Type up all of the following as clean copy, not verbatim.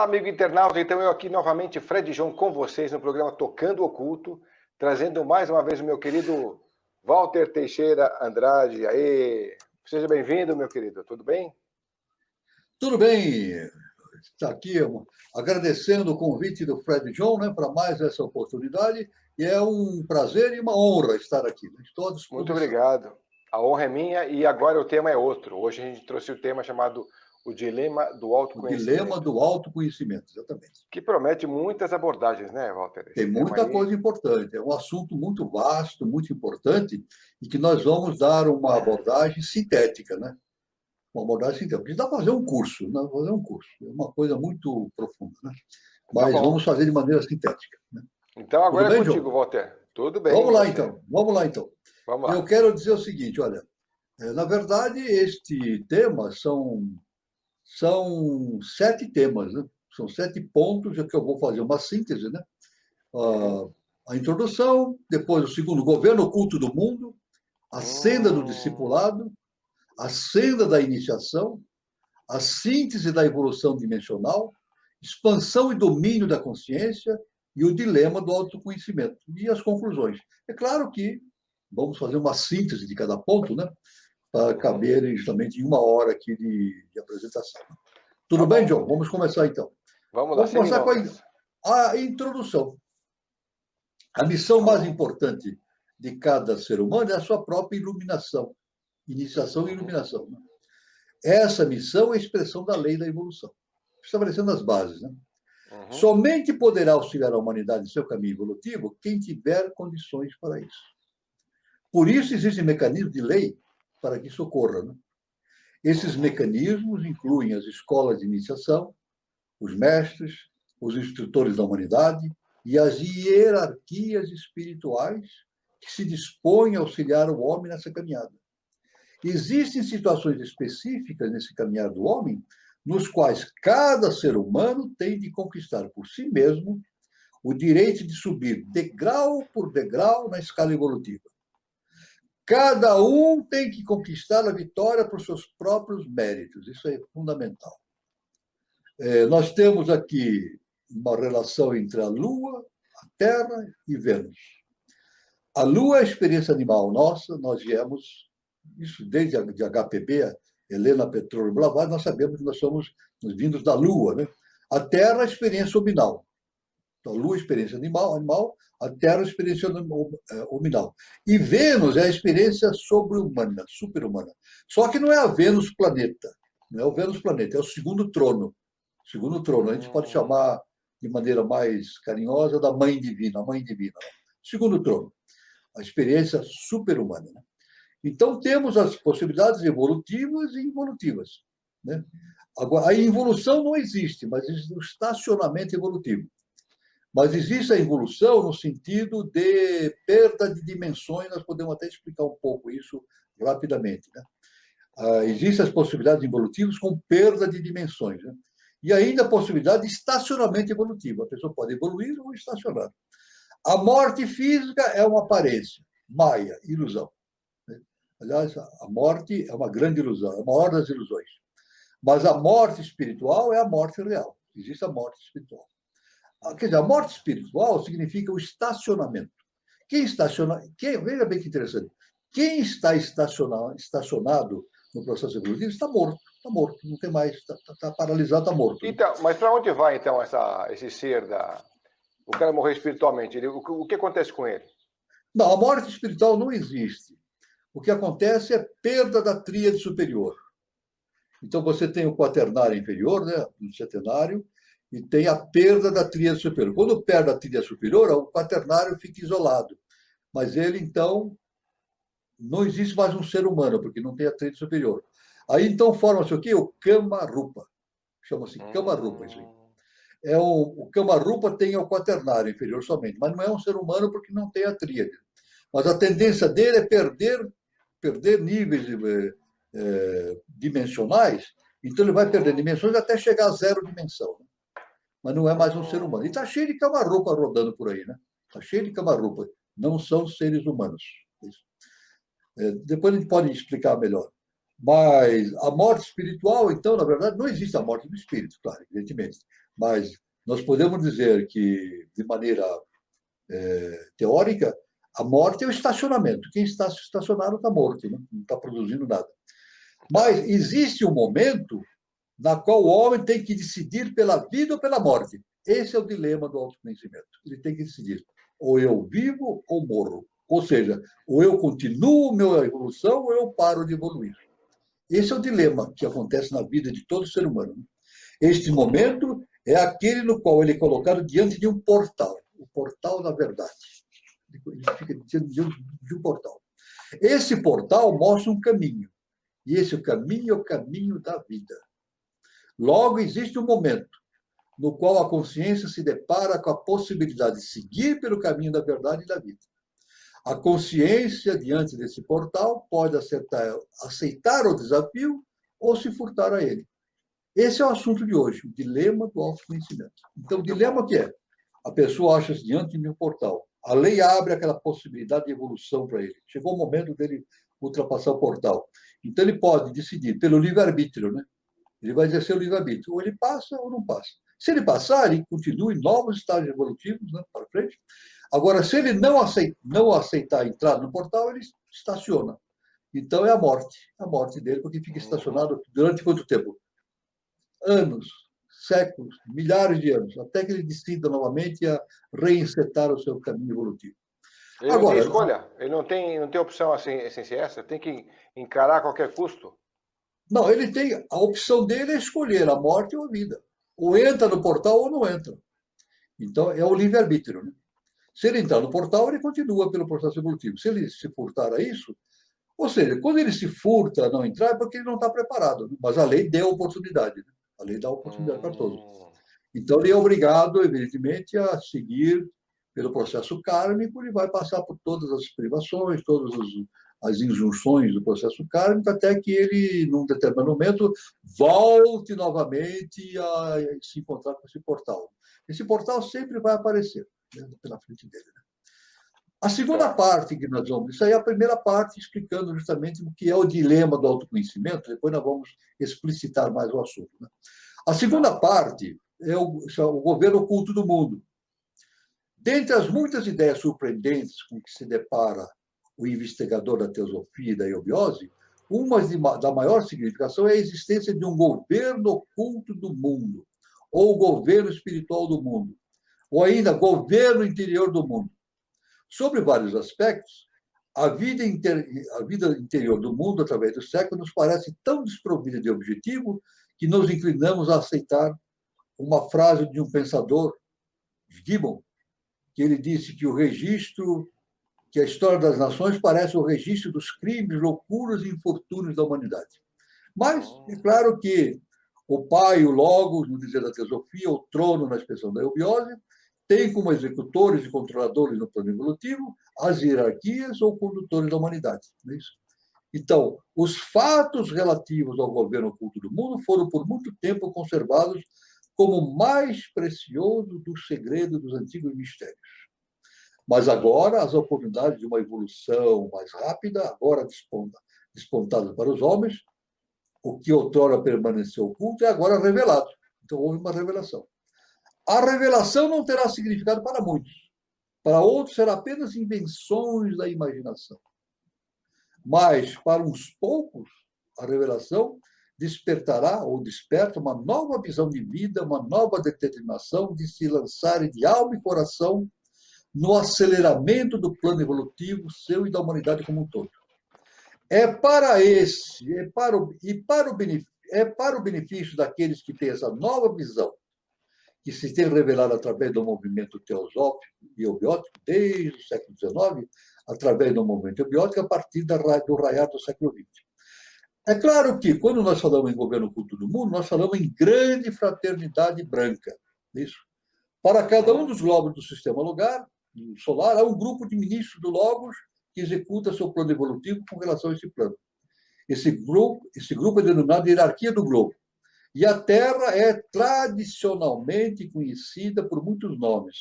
Olá, amigo internauta. Então, eu aqui novamente, Fred João, com vocês no programa Tocando Oculto, trazendo mais uma vez o meu querido Walter Teixeira Andrade. Aê! Seja bem-vindo, meu querido. Tudo bem? Tudo bem. Está aqui agradecendo o convite do Fred João, né, para mais essa oportunidade. E é um prazer e uma honra estar aqui. Estou à disposição. Muito obrigado. A honra é minha e agora o tema é outro. Hoje a gente trouxe o tema chamado O Dilema do Autoconhecimento. O Dilema do Autoconhecimento, exatamente. Que promete muitas abordagens, né, Walter? Tem muita coisa importante. É um assunto muito vasto, muito importante, e que nós vamos dar uma abordagem sintética, né? Uma abordagem sintética. Porque dá para fazer um curso, né? Fazer um curso. É uma coisa muito profunda, né? Mas vamos fazer de maneira sintética. Né? Então agora Tudo é bem, contigo, João? Walter. Tudo bem. Vamos lá, então. Vamos lá. Vamos lá. Eu quero dizer o seguinte, olha, na verdade, este tema são 7 temas, né? São 7 pontos que eu vou fazer uma síntese, né? A introdução, depois o segundo, governo oculto do mundo, a senda do discipulado, a senda da iniciação, a síntese da evolução dimensional, expansão e domínio da consciência e o dilema do autoconhecimento. E as conclusões. É claro que vamos fazer uma síntese de cada ponto, né? Para caber justamente em 1 hora aqui de apresentação. Tudo bem, John? Vamos começar então. Vamos começar com a introdução. A missão mais importante de cada ser humano é a sua própria iluminação. Iniciação e iluminação. Né? Essa missão é a expressão da lei da evolução, estabelecendo as bases. Né? Somente poderá auxiliar a humanidade em seu caminho evolutivo quem tiver condições para isso. Por isso, existem mecanismos de lei para que isso ocorra. Né? Esses mecanismos incluem as escolas de iniciação, os mestres, os instrutores da humanidade e as hierarquias espirituais que se dispõem a auxiliar o homem nessa caminhada. Existem situações específicas nesse caminhar do homem, nos quais cada ser humano tem de conquistar por si mesmo o direito de subir degrau por degrau na escala evolutiva. Cada um tem que conquistar a vitória por seus próprios méritos. Isso é fundamental. Nós temos aqui uma relação entre a Lua, a Terra e Vênus. A Lua é a experiência animal nossa, nós viemos, isso desde a de HPB, Helena Petróleo Blavatsky, nós sabemos que nós somos vindos da Lua. Né? A Terra é a experiência hominal. Então, a Lua é a experiência animal, a Terra é a experiência hominal. E Vênus é a experiência sobre-humana, super-humana. Só que não é a Vênus planeta, não é o Vênus planeta, é o segundo trono. Segundo trono, a gente pode chamar de maneira mais carinhosa da Mãe Divina, a Mãe Divina. Né? Segundo trono, a experiência super-humana. Né? Então, temos as possibilidades evolutivas e involutivas. Né? Agora, a involução não existe, mas existe o estacionamento evolutivo. Mas existe a involução no sentido de perda de dimensões, nós podemos até explicar um pouco isso rapidamente. Né? Existem as possibilidades evolutivas com perda de dimensões. Né? E ainda a possibilidade de estacionamento evolutivo. A pessoa pode evoluir ou estacionar. A morte física é uma aparência, maia, ilusão. Aliás, a morte é uma grande ilusão, é a maior das ilusões. Mas a morte espiritual é a morte real. Existe a morte espiritual. Quer dizer, a morte espiritual significa o estacionamento. Veja bem que interessante. Quem está estacionado no processo evolutivo está morto. Está morto, não tem mais, está paralisado, está morto. Então, mas para onde vai, então, esse ser o cara morrer espiritualmente? O que acontece com ele? Não, a morte espiritual não existe. O que acontece é perda da tríade superior. Então, você tem o quaternário inferior, né, no setenário, e tem a perda da tríade superior. Quando perde a tríade superior, o quaternário fica isolado. Mas ele, então, não existe mais um ser humano, porque não tem a tríade superior. Aí, então, forma-se o quê? O Kama-rupa. Chama-se Kama-rupa, isso aí. O Kama-rupa tem o quaternário inferior somente, mas não é um ser humano porque não tem a tríade. Mas a tendência dele é perder níveis dimensionais, então ele vai perder dimensões até chegar a 0 dimensão. Mas não é mais um ser humano. E está cheio de Kama-rupa rodando por aí, né? Está cheio de Kama-rupa. Não são seres humanos. Depois a gente pode explicar melhor. Mas a morte espiritual, então, na verdade, não existe a morte do espírito, claro, evidentemente. Mas nós podemos dizer que, de maneira teórica, a morte é o estacionamento. Quem está estacionado está morto, né? Não está produzindo nada. Mas existe um momento na qual o homem tem que decidir pela vida ou pela morte. Esse é o dilema do autoconhecimento. Ele tem que decidir, ou eu vivo ou morro. Ou seja, ou eu continuo minha evolução ou eu paro de evoluir. Esse é o dilema que acontece na vida de todo ser humano. Este momento é aquele no qual ele é colocado diante de um portal, o portal da verdade. Ele fica diante de um portal. Esse portal mostra um caminho, e esse caminho é o caminho da vida. Logo, existe um momento no qual a consciência se depara com a possibilidade de seguir pelo caminho da verdade e da vida. A consciência, diante desse portal, pode aceitar o desafio ou se furtar a ele. Esse é o assunto de hoje, o dilema do autoconhecimento. Então, o dilema que é? A pessoa acha-se diante de um portal. A lei abre aquela possibilidade de evolução para ele. Chegou o momento dele ultrapassar o portal. Então, ele pode decidir pelo livre-arbítrio, né? Ele vai exercer o livre-arbítrio. Ou ele passa ou não passa. Se ele passar, ele continua em novos estágios evolutivos, né, para frente. Agora, se ele não aceitar entrar no portal, ele estaciona. Então, é a morte dele, porque fica estacionado durante quanto tempo? Anos, séculos, milhares de anos, até que ele decida novamente a reinsetar o seu caminho evolutivo. Ele não tem escolha? Ele não tem opção assim, sem ser essa? Tem que encarar a qualquer custo? Não, ele tem. A opção dele é escolher a morte ou a vida. Ou entra no portal ou não entra. Então, é o livre-arbítrio. Né? Se ele entrar no portal, ele continua pelo processo evolutivo. Se ele se furtar a isso, ou seja, quando ele se furta a não entrar, é porque ele não está preparado. Né? Mas a lei deu oportunidade. Né? A lei dá oportunidade para todos. Então, ele é obrigado, evidentemente, a seguir pelo processo kármico, ele vai passar por todas as privações, todas as injunções do processo kármico, até que ele, num determinado momento, volte novamente a se encontrar com esse portal. Esse portal sempre vai aparecer, né, pela frente dele. Né? A segunda parte que nós vamos... Isso aí é a primeira parte, explicando justamente o que é o dilema do autoconhecimento, depois nós vamos explicitar mais o assunto. Né? A segunda parte é o governo oculto do mundo. Dentre as muitas ideias surpreendentes com que se depara o investigador da teosofia e da eubiose, uma da maior significação é a existência de um governo oculto do mundo, ou governo espiritual do mundo, ou ainda governo interior do mundo. Sobre vários aspectos, a vida interior do mundo, através do século, nos parece tão desprovida de objetivo que nos inclinamos a aceitar uma frase de um pensador, Gibbon, que ele disse que a história das nações parece o registro dos crimes, loucuras e infortúnios da humanidade. Mas, é claro que o pai, o logos, no dizer da teosofia, o trono, na expressão da eubiose, tem como executores e controladores no plano evolutivo as hierarquias ou condutores da humanidade. Não é isso? Então, os fatos relativos ao governo oculto do mundo foram por muito tempo conservados como o mais precioso dos segredos dos antigos mistérios. Mas agora, as oportunidades de uma evolução mais rápida, agora despontadas para os homens, o que outrora permaneceu oculto é agora revelado. Então, houve uma revelação. A revelação não terá significado para muitos. Para outros, será apenas invenções da imaginação. Mas, para uns poucos, a revelação despertará ou desperta uma nova visão de vida, uma nova determinação de se lançarem de alma e coração no aceleramento do plano evolutivo seu e da humanidade como um todo. É para o benefício daqueles que têm essa nova visão, que se tem revelado através do movimento teosófico e eubiótico desde o século XIX, através do movimento eubiótico a partir do raiar do século XX. É claro que, quando nós falamos em governo oculto do mundo, nós falamos em grande fraternidade branca. Isso. Para cada um dos globos do sistema solar, há um grupo de ministros do Logos que executa seu plano evolutivo com relação a esse plano. Esse grupo é denominado hierarquia do globo. E a Terra é tradicionalmente conhecida por muitos nomes,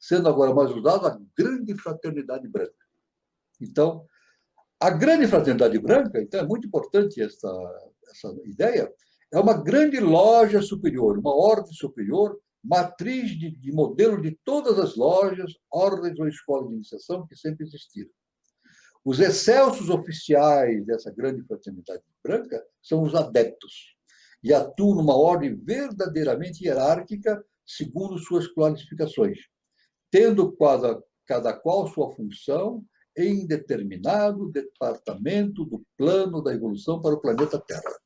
sendo agora mais usada a grande fraternidade branca. Então, a grande fraternidade branca, então é muito importante essa ideia, é uma grande loja superior, uma ordem superior matriz de modelo de todas as lojas, ordens ou escolas de iniciação que sempre existiram. Os excelsos oficiais dessa grande fraternidade branca são os adeptos, e atuam numa ordem verdadeiramente hierárquica, segundo suas classificações, tendo cada qual sua função em determinado departamento do plano da evolução para o planeta Terra.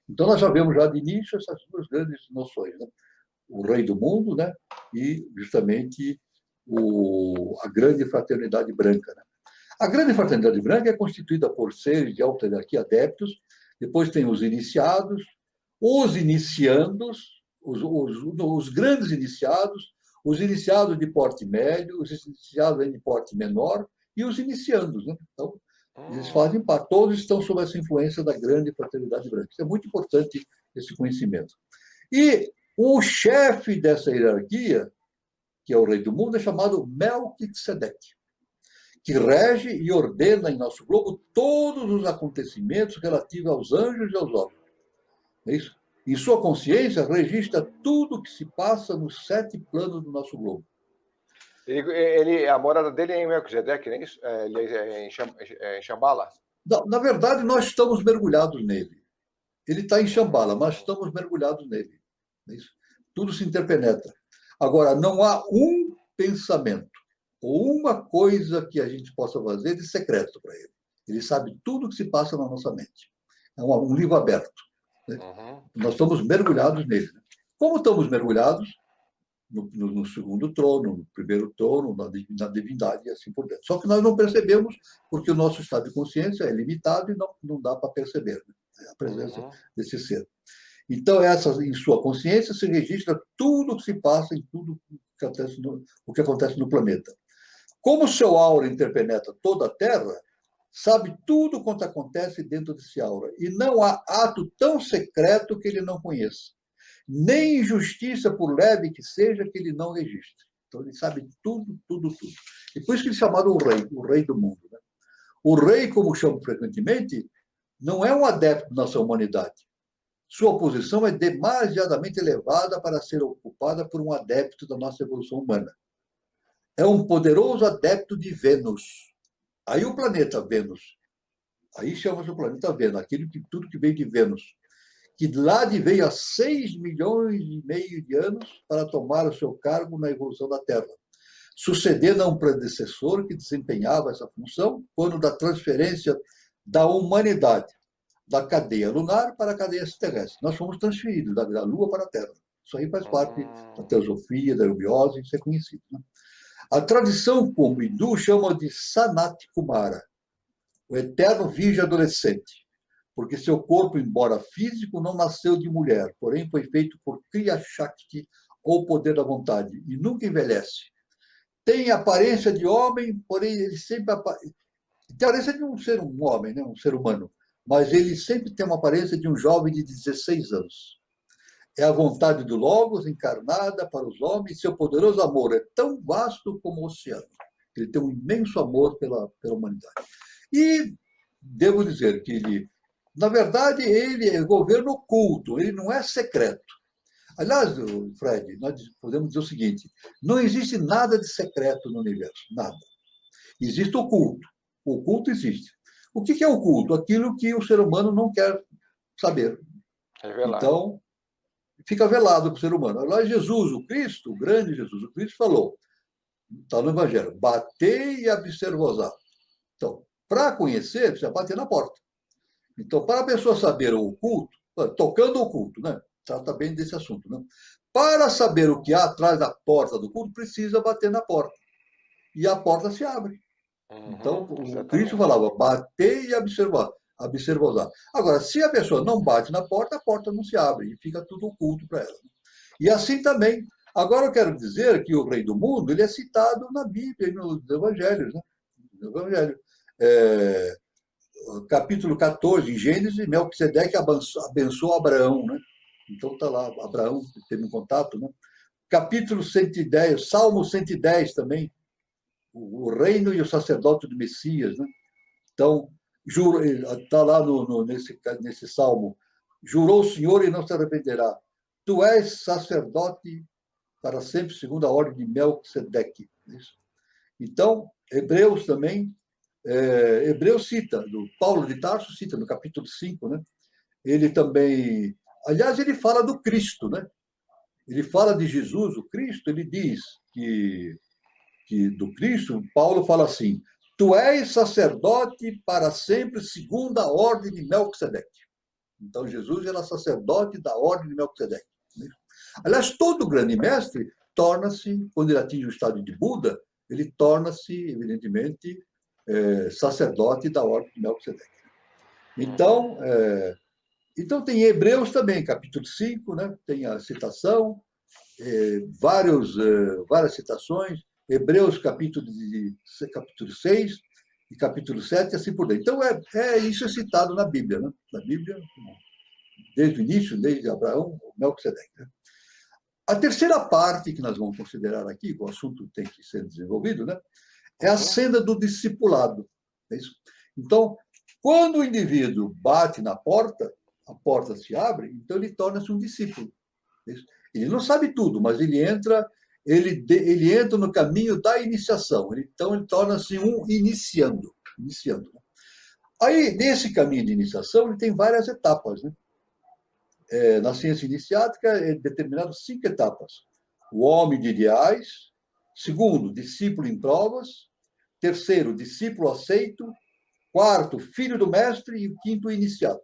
Então, nós já vemos já de início essas duas grandes noções, né? O rei do mundo, né? E, justamente, a grande fraternidade branca. Né? A grande fraternidade branca é constituída por seres de alta hierarquia adeptos, depois tem os iniciados, os iniciandos, os grandes iniciados, os iniciados de porte médio, os iniciados de porte menor e os iniciandos. Né? Então, eles fazem parte, todos estão sob essa influência da grande fraternidade branca. Isso é muito importante, esse conhecimento. E o chefe dessa hierarquia, que é o rei do mundo, é chamado Melquisedeque, que rege e ordena em nosso globo todos os acontecimentos relativos aos anjos e aos homens. É isso? Em sua consciência, registra tudo o que se passa nos 7 planos do nosso globo. A morada dele é em Melquisedeque, não é isso? Ele é em Shambhala? Não, na verdade, nós estamos mergulhados nele. Ele está em Shambhala, mas estamos mergulhados nele. É isso? Tudo se interpenetra. Agora, não há um pensamento ou uma coisa que a gente possa fazer de secreto para ele. Ele sabe tudo o que se passa na nossa mente. É um livro aberto. Né? Nós estamos mergulhados nele. Como estamos mergulhados no segundo trono, no primeiro trono, na divindade e assim por dentro. Só que nós não percebemos, porque o nosso estado de consciência é limitado e não dá para perceber, né? A presença desse ser. Então, em sua consciência se registra tudo o que se passa em tudo o que acontece no planeta. Como o seu aura interpenetra toda a Terra, sabe tudo quanto acontece dentro desse aura. E não há ato tão secreto que ele não conheça. Nem injustiça, por leve que seja, que ele não registre. Então, ele sabe tudo, tudo, tudo. E por isso que ele é chamado o rei do mundo. Né? O rei, como chamo frequentemente, não é um adepto da nossa humanidade. Sua posição é demasiadamente elevada para ser ocupada por um adepto da nossa evolução humana. É um poderoso adepto de Vênus. Aí o planeta Vênus, aí chama-se o planeta Vênus, tudo que veio de Vênus, que lá de veio há 6,5 milhões de anos para tomar o seu cargo na evolução da Terra, sucedendo a um predecessor que desempenhava essa função quando da transferência da humanidade da cadeia lunar para a cadeia terrestre. Nós fomos transferidos da Lua para a Terra. Isso aí faz parte da teosofia, da eubiose, isso é conhecido. Né? A tradição como hindu chama de Sanat Kumara, o eterno virgem adolescente, porque seu corpo, embora físico, não nasceu de mulher, porém foi feito por Kriya Shakti, ou poder da vontade, e nunca envelhece. Tem aparência de homem, porém ele sempre tem a aparência de um homem, né? Um ser humano, mas ele sempre tem uma aparência de um jovem de 16 anos. É a vontade do Logos encarnada para os homens, seu poderoso amor é tão vasto como o oceano. Ele tem um imenso amor pela humanidade. E devo dizer que ele, na verdade, ele é governo oculto, ele não é secreto. Aliás, Fred, nós podemos dizer o seguinte, não existe nada de secreto no universo, nada. Existe oculto. O oculto existe. O que é oculto? Aquilo que o ser humano não quer saber. Então, fica velado para o ser humano. Lá Jesus, o Cristo, o grande Jesus, o Cristo falou, está no Evangelho, batei e observosar. Então, para conhecer, precisa bater na porta. Então, para a pessoa saber o oculto, tocando o oculto, né? Trata bem desse assunto, né? Para saber o que há atrás da porta do oculto, precisa bater na porta. E a porta se abre. Então, o Cristo falava, bater e observar. Agora, se a pessoa não bate na porta, a porta não se abre e fica tudo oculto para ela. E assim também. Agora, eu quero dizer que o rei do mundo ele é citado na Bíblia, nos Evangelhos. Né? No Evangelho. Capítulo 14, em Gênesis, Melquisedeque abençoou Abraão. Né? Então, está lá, Abraão teve um contato. Né? Capítulo 110, Salmo 110 também. O reino e o sacerdote do Messias. Né? Então, está lá nesse salmo, jurou o Senhor e não se arrependerá. Tu és sacerdote para sempre, segundo a ordem de Melquisedeque. Então, Hebreus também, Hebreus cita, do Paulo de Tarso cita no capítulo 5, né? Ele também, aliás, ele fala do Cristo, né? Ele fala de Jesus, o Cristo, ele diz que do Cristo, Paulo fala assim: tu és sacerdote para sempre, segundo a ordem de Melquisedeque. Então, Jesus era sacerdote da ordem de Melquisedeque. Aliás, todo grande mestre torna-se, quando ele atinge o estado de Buda, ele torna-se, evidentemente, sacerdote da ordem de Melquisedeque. Então, então tem Hebreus também, capítulo 5, né? Tem a citação, várias citações, Hebreus capítulo 6 e capítulo 7, e assim por diante. Então, isso é citado na Bíblia, né? Na Bíblia, desde o início, desde Abraão, Melquisedeque. Né? A terceira parte que nós vamos considerar aqui, o assunto tem que ser desenvolvido, né? É a cena do discipulado. É isso? Então, quando o indivíduo bate na porta, a porta se abre, então ele torna-se um discípulo. É isso? Ele não sabe tudo, mas ele entra no caminho da iniciação. Então, ele torna-se um iniciando. Aí, nesse caminho de iniciação, ele tem várias etapas. Né? Na ciência iniciática, é determinado 5 etapas. O homem de ideais. Segundo, discípulo em provas. Terceiro, discípulo aceito. Quarto, filho do mestre. E o quinto, iniciado.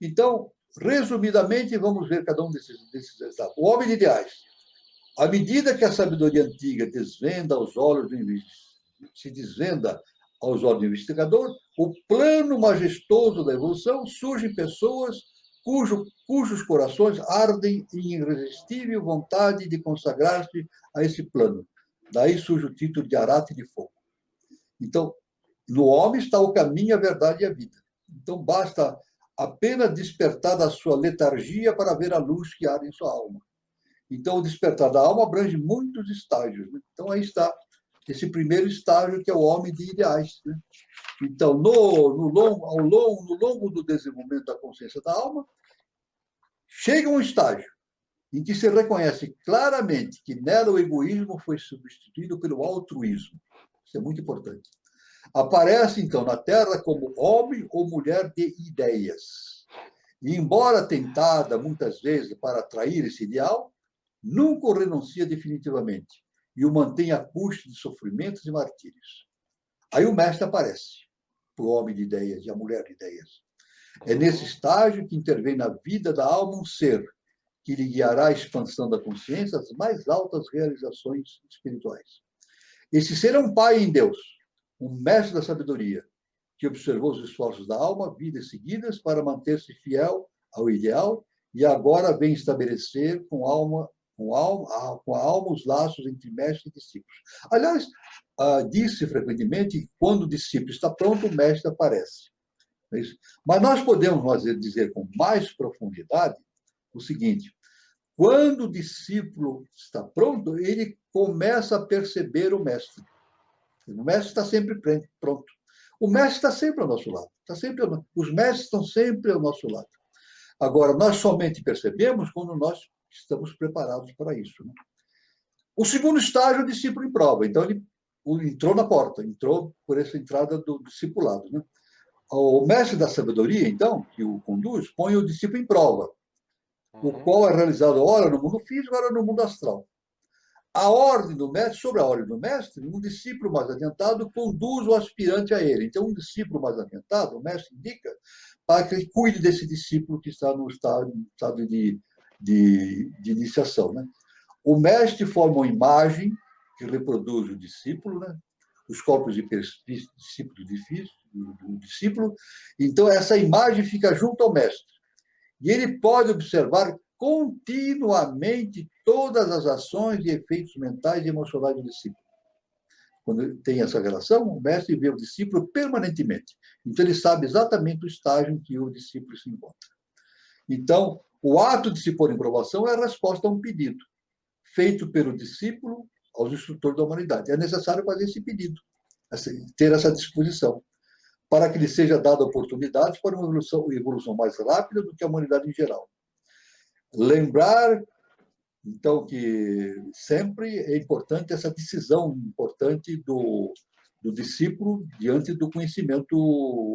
Então, resumidamente, vamos ver cada um desses etapas. O homem de ideais. À medida que a sabedoria antiga se desvenda aos olhos do investigador, o plano majestoso da evolução surgem pessoas cujos corações ardem em irresistível vontade de consagrar-se a esse plano. Daí surge o título de Arate de Fogo. Então, no homem está o caminho, a verdade e a vida. Então, basta apenas despertar da sua letargia para ver a luz que arde em sua alma. Então, o despertar da alma abrange muitos estágios. Né? Então, aí está esse primeiro estágio, que é o homem de ideais. Né? Então, no longo do desenvolvimento da consciência da alma, chega um estágio em que se reconhece claramente que nela o egoísmo foi substituído pelo altruísmo. Isso é muito importante. Aparece, então, na Terra como homem ou mulher de ideias. E, embora tentada, muitas vezes, para atrair esse ideal, nunca o renuncia definitivamente e o mantém à custa de sofrimentos e martírios. Aí o mestre aparece, para o homem de ideias e a mulher de ideias. É nesse estágio que intervém na vida da alma um ser que lhe guiará a expansão da consciência às mais altas realizações espirituais. Esse ser é um pai em Deus, um mestre da sabedoria, que observou os esforços da alma, vidas seguidas, para manter-se fiel ao ideal, e agora vem estabelecer com a alma os laços entre mestre e discípulos. Aliás, disse frequentemente que quando o discípulo está pronto, o mestre aparece. Mas nós podemos dizer com mais profundidade o seguinte: quando o discípulo está pronto, ele começa a perceber o mestre. O mestre está sempre pronto. O mestre está sempre ao nosso lado. Os mestres estão sempre ao nosso lado. Agora, nós somente percebemos quando nós estamos preparados para isso. Né? O segundo estágio é o discípulo em prova. Então, ele entrou na porta, entrou por essa entrada do discipulado. Né? O mestre da sabedoria, então, que o conduz, põe o discípulo em prova, o qual é realizado ora no mundo físico, ora no mundo astral. A ordem do mestre, sobre a ordem do mestre, um discípulo mais adiantado conduz o aspirante a ele. Então, um discípulo mais adiantado, o mestre indica para que ele cuide desse discípulo que está no estado de iniciação. Né? O mestre forma uma imagem que reproduz o discípulo, né? Os corpos de discípulo. Então, essa imagem fica junto ao mestre. E ele pode observar continuamente todas as ações e efeitos mentais e emocionais do discípulo. Quando tem essa relação, o mestre vê o discípulo permanentemente. Então, ele sabe exatamente o estágio em que o discípulo se encontra. Então, o ato de se pôr em provação é a resposta a um pedido feito pelo discípulo aos instrutores da humanidade. É necessário fazer esse pedido, ter essa disposição, para que lhe seja dada oportunidade para uma evolução mais rápida do que a humanidade em geral. Lembrar Então, que sempre é importante essa decisão importante do discípulo diante do conhecimento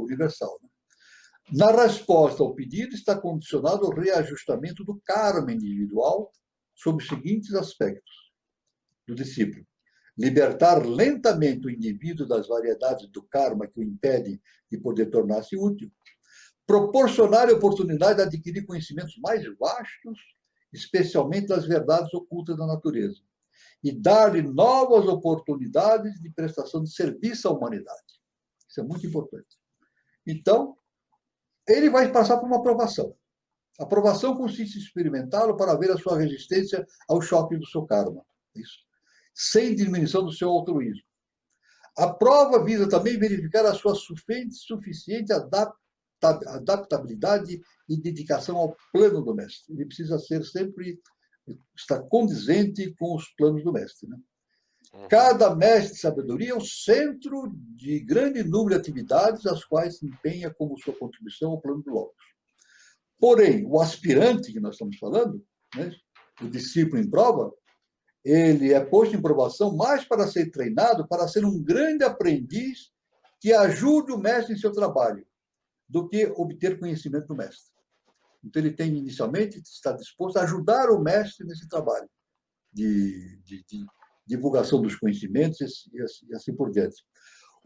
universal. Na resposta ao pedido está condicionado o reajustamento do karma individual sob os seguintes aspectos do discípulo: libertar lentamente o indivíduo das variedades do karma que o impedem de poder tornar-se útil, proporcionar a oportunidade de adquirir conhecimentos mais vastos, especialmente das verdades ocultas da natureza, e dar-lhe novas oportunidades de prestação de serviço à humanidade. Isso é muito importante. Então, ele vai passar por uma aprovação. A aprovação consiste em experimentá-lo para ver a sua resistência ao choque do seu karma. Isso. Sem diminuição do seu altruísmo. A prova visa também verificar a sua suficiente adaptabilidade e dedicação ao plano do mestre. Ele precisa ser sempre estar condizente com os planos do mestre. Né? Cada mestre de sabedoria é o centro de grande número de atividades as quais se empenha como sua contribuição ao plano do Logos. Porém, o aspirante que nós estamos falando, né, o discípulo em prova, ele é posto em provação mais para ser treinado, para ser um grande aprendiz que ajude o mestre em seu trabalho, do que obter conhecimento do mestre. Então, ele tem, inicialmente, está disposto a ajudar o mestre nesse trabalho de divulgação dos conhecimentos e assim por diante.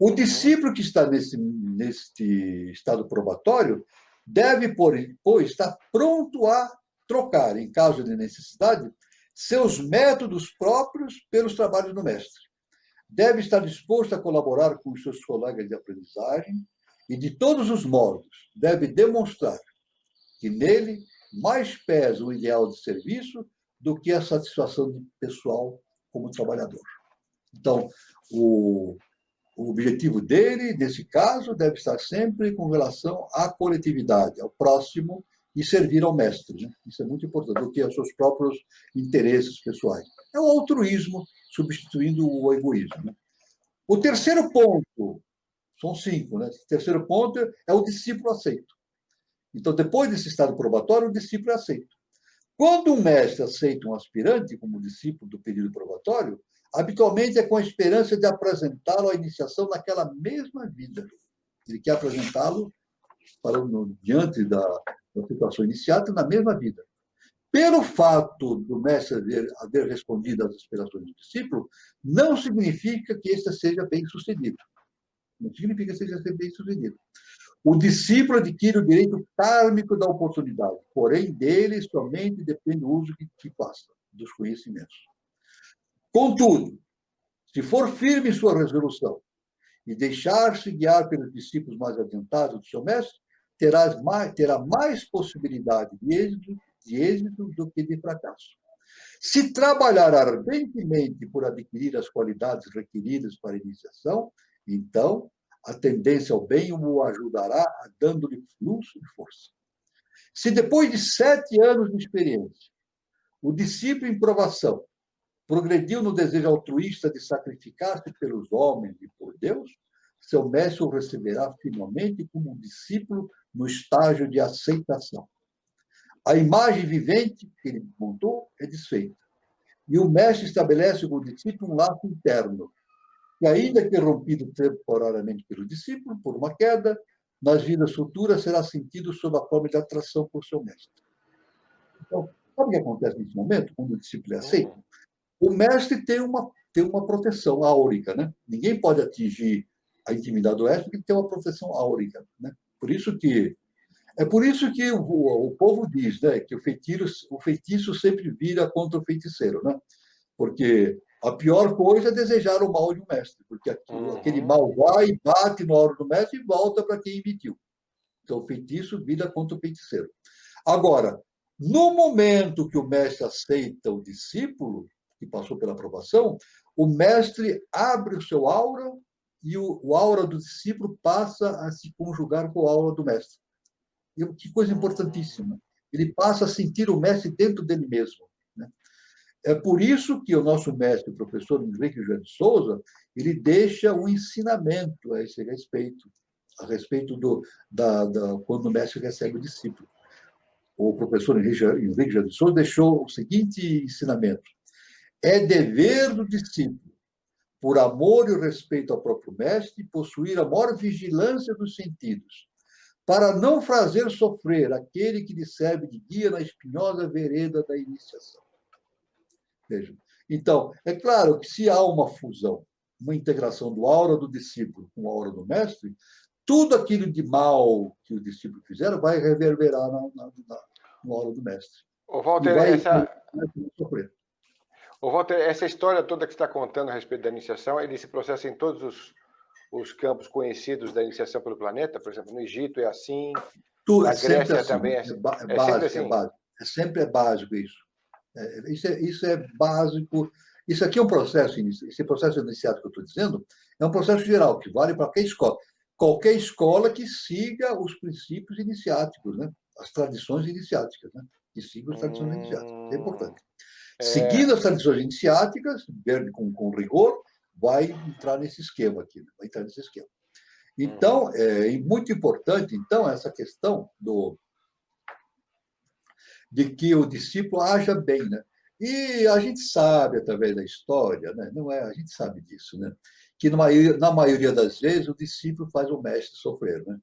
O discípulo que está neste estado probatório deve, pois, estar pronto a trocar, em caso de necessidade, seus métodos próprios pelos trabalhos do mestre. Deve estar disposto a colaborar com os seus colegas de aprendizagem e, de todos os modos, deve demonstrar que nele mais pesa o ideal de serviço do que a satisfação pessoal como trabalhador. Então, o objetivo dele, nesse caso, deve estar sempre com relação à coletividade, ao próximo, e servir ao mestre. Né? Isso é muito importante, do que aos seus próprios interesses pessoais. É o altruísmo substituindo o egoísmo. Né? O terceiro ponto, são 5, né? O terceiro ponto é o discípulo aceito. Então, depois desse estado probatório, o discípulo é aceito. Quando um mestre aceita um aspirante como discípulo do período probatório, habitualmente é com a esperança de apresentá-lo à iniciação naquela mesma vida. Ele quer apresentá-lo diante da situação iniciada na mesma vida. Pelo fato do mestre haver respondido às aspirações do discípulo, não significa que este seja bem-sucedido. Não significa que seja bem-sucedido. O discípulo adquire o direito kármico da oportunidade, porém, dele somente depende o uso que faça dos conhecimentos. Contudo, se for firme em sua resolução e deixar-se guiar pelos discípulos mais adiantados do seu mestre, terá mais possibilidade de êxito do que de fracasso. Se trabalhar ardentemente por adquirir as qualidades requeridas para a iniciação, então a tendência ao bem o ajudará dando-lhe fluxo de força. Se depois de 7 anos de experiência, o discípulo em provação progrediu no desejo altruísta de sacrificar-se pelos homens e por Deus, seu mestre o receberá finalmente como um discípulo no estágio de aceitação. A imagem vivente que ele montou é desfeita. E o mestre estabelece com o discípulo um laço interno, que, ainda que rompido temporariamente pelo discípulo, por uma queda, nas vidas futuras será sentido sob a forma de atração por seu mestre. Então, sabe o que acontece nesse momento, quando o discípulo é aceito? O mestre tem uma proteção áurica, né? Ninguém pode atingir a intimidade do mestre porque tem uma proteção áurica, né? Por isso que o povo diz, né, que o feitiço sempre vira contra o feiticeiro, né? Porque a pior coisa é desejar o mal de um mestre, porque aquele mal vai e bate na hora do mestre e volta para quem emitiu. Então, o feitiço vira contra o feiticeiro. Agora, no momento que o mestre aceita o discípulo, que passou pela aprovação, o mestre abre o seu aura e o aura do discípulo passa a se conjugar com a aura do mestre. E que coisa importantíssima. Ele passa a sentir o mestre dentro dele mesmo. Né? É por isso que o nosso mestre, o professor Henrique José de Souza, ele deixa um ensinamento a esse respeito, quando o mestre recebe o discípulo. o professor Henrique de Souza, deixou o seguinte ensinamento: é dever do discípulo, por amor e respeito ao próprio mestre, possuir a maior vigilância dos sentidos, para não fazer sofrer aquele que lhe serve de guia na espinhosa vereda da iniciação. Veja. Então, é claro que se há uma fusão, uma integração do aura do discípulo com a aura do mestre, tudo aquilo de mal que o discípulo fizer vai reverberar na aura do mestre. Ô, Walter, e vai sofrer. Ô, Walter, essa história toda que você está contando a respeito da iniciação, ele se processa em todos os campos conhecidos da iniciação pelo planeta? Por exemplo, no Egito é assim, na Grécia assim, também é básico, sempre assim? Sempre é básico isso. Isso é básico. Isso aqui é um processo, esse processo iniciado que eu estou dizendo, é um processo geral, que vale para qualquer escola. Qualquer escola que siga os princípios iniciáticos, né? As tradições iniciáticas, né? Que sigam as tradições iniciáticas. É importante. Seguindo as tradições iniciáticas, com rigor, vai entrar nesse esquema aqui. Vai entrar nesse esquema. Então, é muito importante, então, essa questão de que o discípulo haja bem, né? E a gente sabe, através da história, né? Não é, a gente sabe disso, né? Que na maioria das vezes o discípulo faz o mestre sofrer, né?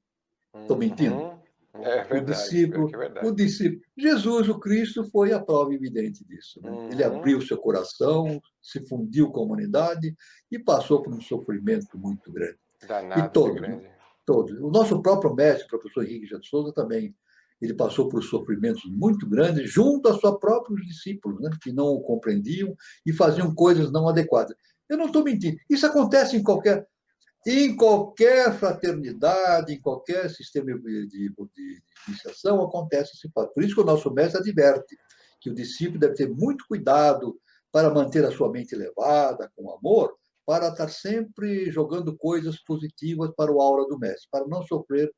Estou mentindo? É verdade, é verdade. O discípulo. Jesus, o Cristo, foi a prova evidente disso. Né? Ele abriu seu coração, se fundiu com a humanidade e passou por um sofrimento muito grande. Danado, e todos, grande. Né? Todos. O nosso próprio mestre, o professor Henrique de Souza, também, ele passou por sofrimentos muito grandes junto a seus próprios discípulos, né? Que não o compreendiam e faziam coisas não adequadas. Eu não estou mentindo. Isso acontece em qualquer fraternidade, em qualquer sistema de iniciação, acontece esse fato. Por isso que o nosso mestre adverte que o discípulo deve ter muito cuidado para manter a sua mente elevada, com amor, para estar sempre jogando coisas positivas para o aura do mestre, para não sofrer.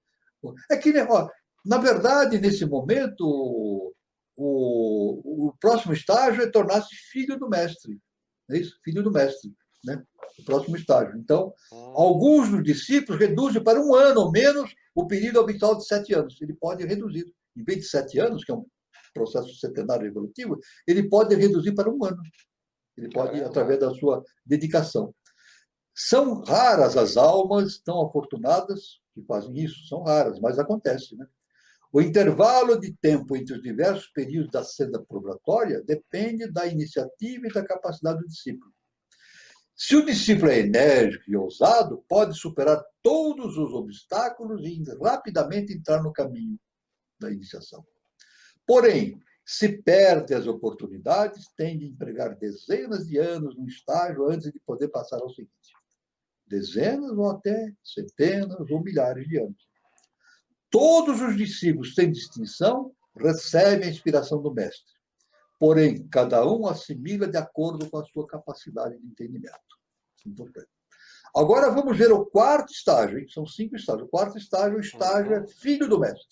É que, ó, na verdade, nesse momento, o próximo estágio é tornar-se filho do mestre. É isso? Filho do mestre. Né? O próximo estágio. Então, alguns dos discípulos reduzem para 1 ano ou menos o período habitual de 7 anos. Ele pode reduzir. Em vez de 7 anos, que é um processo centenário evolutivo, ele pode reduzir para 1 ano. Ele pode, através da sua dedicação. São raras as almas tão afortunadas que fazem isso. São raras, mas acontece. Né? O intervalo de tempo entre os diversos períodos da senda probatória depende da iniciativa e da capacidade do discípulo. Se o discípulo é enérgico e ousado, pode superar todos os obstáculos e rapidamente entrar no caminho da iniciação. Porém, se perde as oportunidades, tem de empregar dezenas de anos no estágio antes de poder passar ao seguinte. Dezenas ou até centenas ou milhares de anos. Todos os discípulos, sem distinção, recebem a inspiração do mestre. Porém, cada um assimila de acordo com a sua capacidade de entendimento. Importante. Agora vamos ver o 4º estágio, hein? São 5 estágios. O 4º estágio, é filho do mestre.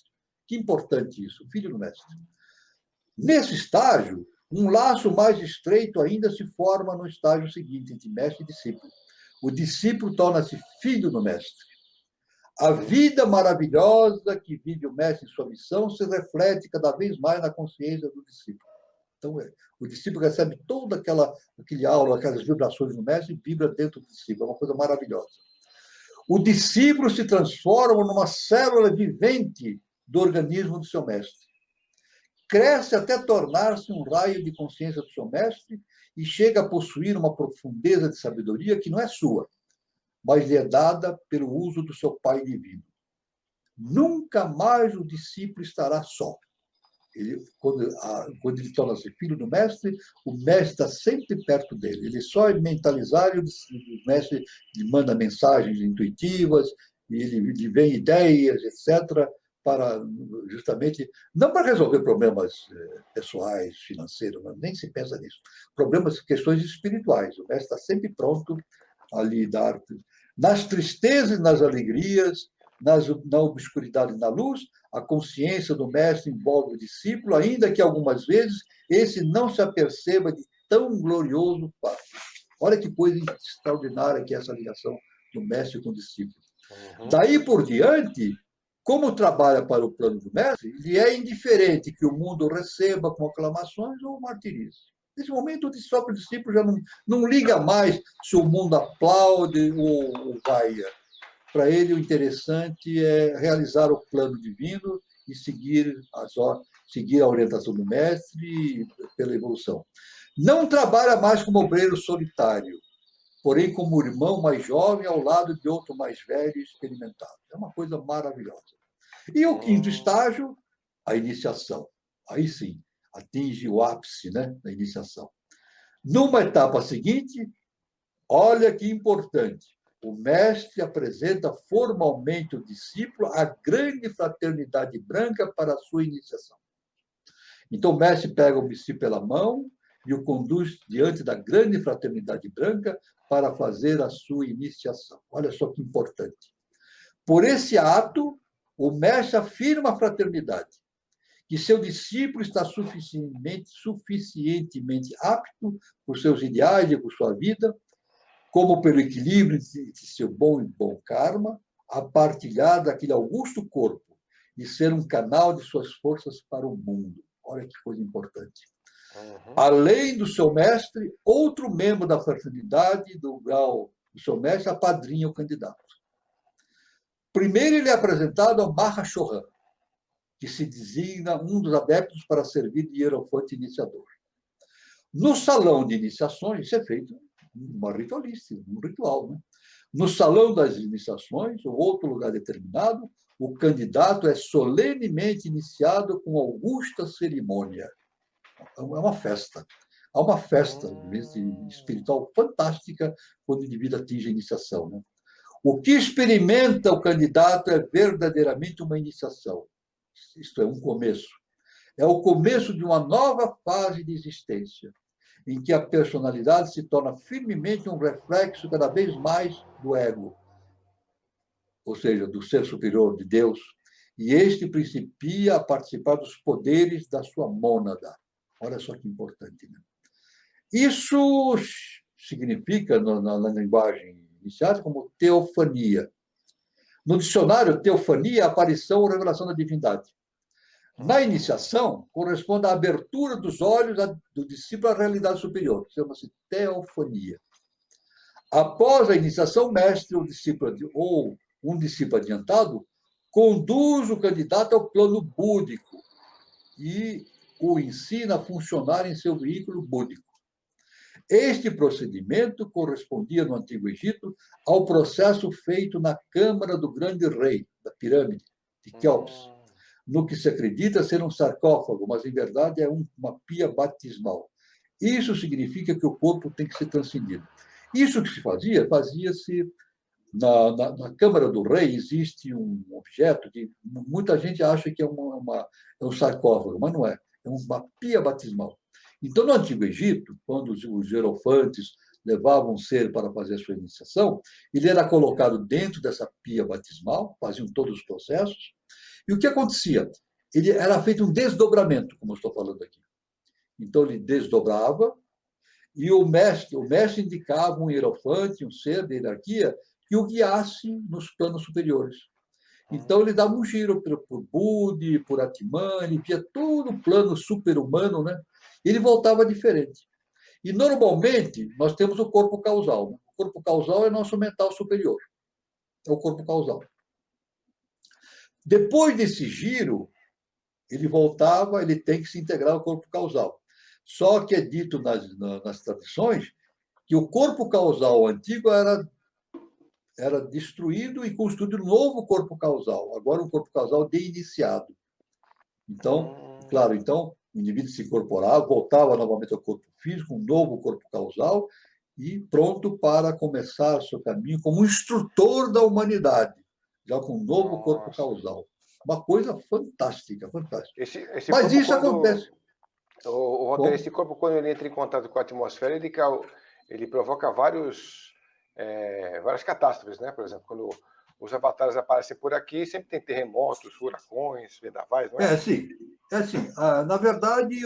Que importante isso, filho do mestre. Nesse estágio, um laço mais estreito ainda se forma no estágio seguinte, entre mestre e discípulo. O discípulo torna-se filho do mestre. A vida maravilhosa que vive o mestre em sua missão se reflete cada vez mais na consciência do discípulo. Então, o discípulo recebe toda aquele aula, aquelas vibrações do mestre e vibra dentro do discípulo. É uma coisa maravilhosa. O discípulo se transforma numa célula vivente do organismo do seu mestre. Cresce até tornar-se um raio de consciência do seu mestre e chega a possuir uma profundeza de sabedoria que não é sua, mas lhe é dada pelo uso do seu Pai divino. Nunca mais o discípulo estará só. Quando ele torna-se filho do mestre, o mestre está sempre perto dele. Ele só é mentalizar e o mestre lhe manda mensagens intuitivas, e ele vem ideias, etc., para justamente, não para resolver problemas pessoais, financeiros, nem se pensa nisso. Problemas, questões espirituais. O mestre está sempre pronto a lhe dar, nas tristezas e nas alegrias, na obscuridade e na luz, a consciência do mestre envolve o discípulo, ainda que algumas vezes esse não se aperceba de tão glorioso fato. Olha que coisa extraordinária que é essa ligação do mestre com o discípulo. Daí por diante, Como trabalha para o plano do mestre, lhe é indiferente que o mundo receba com aclamações ou martirize. Nesse momento, o próprio discípulo já não liga mais se o mundo aplaude ou vaia. Para ele, o interessante é realizar o plano divino e seguir a orientação do mestre pela evolução. Não trabalha mais como obreiro solitário, porém como irmão mais jovem ao lado de outro mais velho e experimentado. É uma coisa maravilhosa. E o quinto estágio, a iniciação. Aí sim, atinge o ápice, né, da iniciação. Numa etapa seguinte, olha que importante, o mestre apresenta formalmente o discípulo à grande fraternidade branca para a sua iniciação. Então, o mestre pega o discípulo pela mão e o conduz diante da grande fraternidade branca para fazer a sua iniciação. Olha só que importante. Por esse ato, o mestre afirma a fraternidade, que seu discípulo está suficientemente apto por seus ideais e por sua vida, como pelo equilíbrio de seu bom e bom karma, a partilhar daquele augusto corpo e ser um canal de suas forças para o mundo. Olha que coisa importante. Além do seu mestre, outro membro da fraternidade do grau do seu mestre apadrinha o candidato. Primeiro ele é apresentado ao Mahashohan, que se designa um dos adeptos para servir de hierofante iniciador. No salão de iniciações, isso é feito uma ritualística, um ritual. Né? No salão das iniciações, ou outro lugar determinado, o candidato é solenemente iniciado com augusta cerimônia. É uma festa. Há uma festa espiritual fantástica quando o indivíduo atinge a iniciação. Né? O que experimenta o candidato é verdadeiramente uma iniciação. Isto é, um começo. É o começo de uma nova fase de existência, em que a personalidade se torna firmemente um reflexo cada vez mais do ego, ou seja, do ser superior de Deus, e este principia a participar dos poderes da sua mônada. Olha só que importante. Né? Isso significa, na linguagem iniciática, como teofania. No dicionário, teofania é aparição ou revelação da divindade. Na iniciação, corresponde à abertura dos olhos do discípulo à realidade superior. Chama-se teofania. Após a iniciação, o mestre ou um discípulo adiantado conduz o candidato ao plano búdico e o ensina a funcionar em seu veículo búdico. Este procedimento correspondia, no Antigo Egito, ao processo feito na Câmara do Grande Rei, da pirâmide de Quéops, no que se acredita ser um sarcófago, mas, em verdade, é uma pia batismal. Isso significa que o corpo tem que ser transcendido. Isso que se fazia-se na Câmara do Rei, existe um objeto que muita gente acha que é um sarcófago, mas não é. É uma pia batismal. Então, no Antigo Egito, quando os hierofantes levavam um ser para fazer a sua iniciação, ele era colocado dentro dessa pia batismal, faziam todos os processos, e o que acontecia? Ele era feito um desdobramento, como eu estou falando aqui. Então, ele desdobrava, e o mestre indicava um hierofante, um ser de hierarquia, que o guiasse nos planos superiores. Então, ele dava um giro por Budi, por Atman, ele via todo o plano super-humano, né? Ele voltava diferente. E, normalmente, nós temos o corpo causal. Né? O corpo causal é nosso mental superior. É o corpo causal. Depois desse giro, ele voltava, ele tem que se integrar ao corpo causal. Só que é dito nas tradições que o corpo causal antigo era destruído e construído um novo corpo causal. Agora, um corpo causal de iniciado. Então, claro, o indivíduo se incorporava, voltava novamente ao corpo físico, um novo corpo causal, e pronto para começar seu caminho como instrutor da humanidade, já com um novo corpo causal. Uma coisa fantástica, fantástica. Mas isso acontece. Walter, esse corpo, quando ele entra em contato com a atmosfera, ele provoca várias catástrofes, né? Por exemplo, quando os avatares aparecem por aqui, sempre tem terremotos, furacões, vendavais, não é? É assim. Na verdade,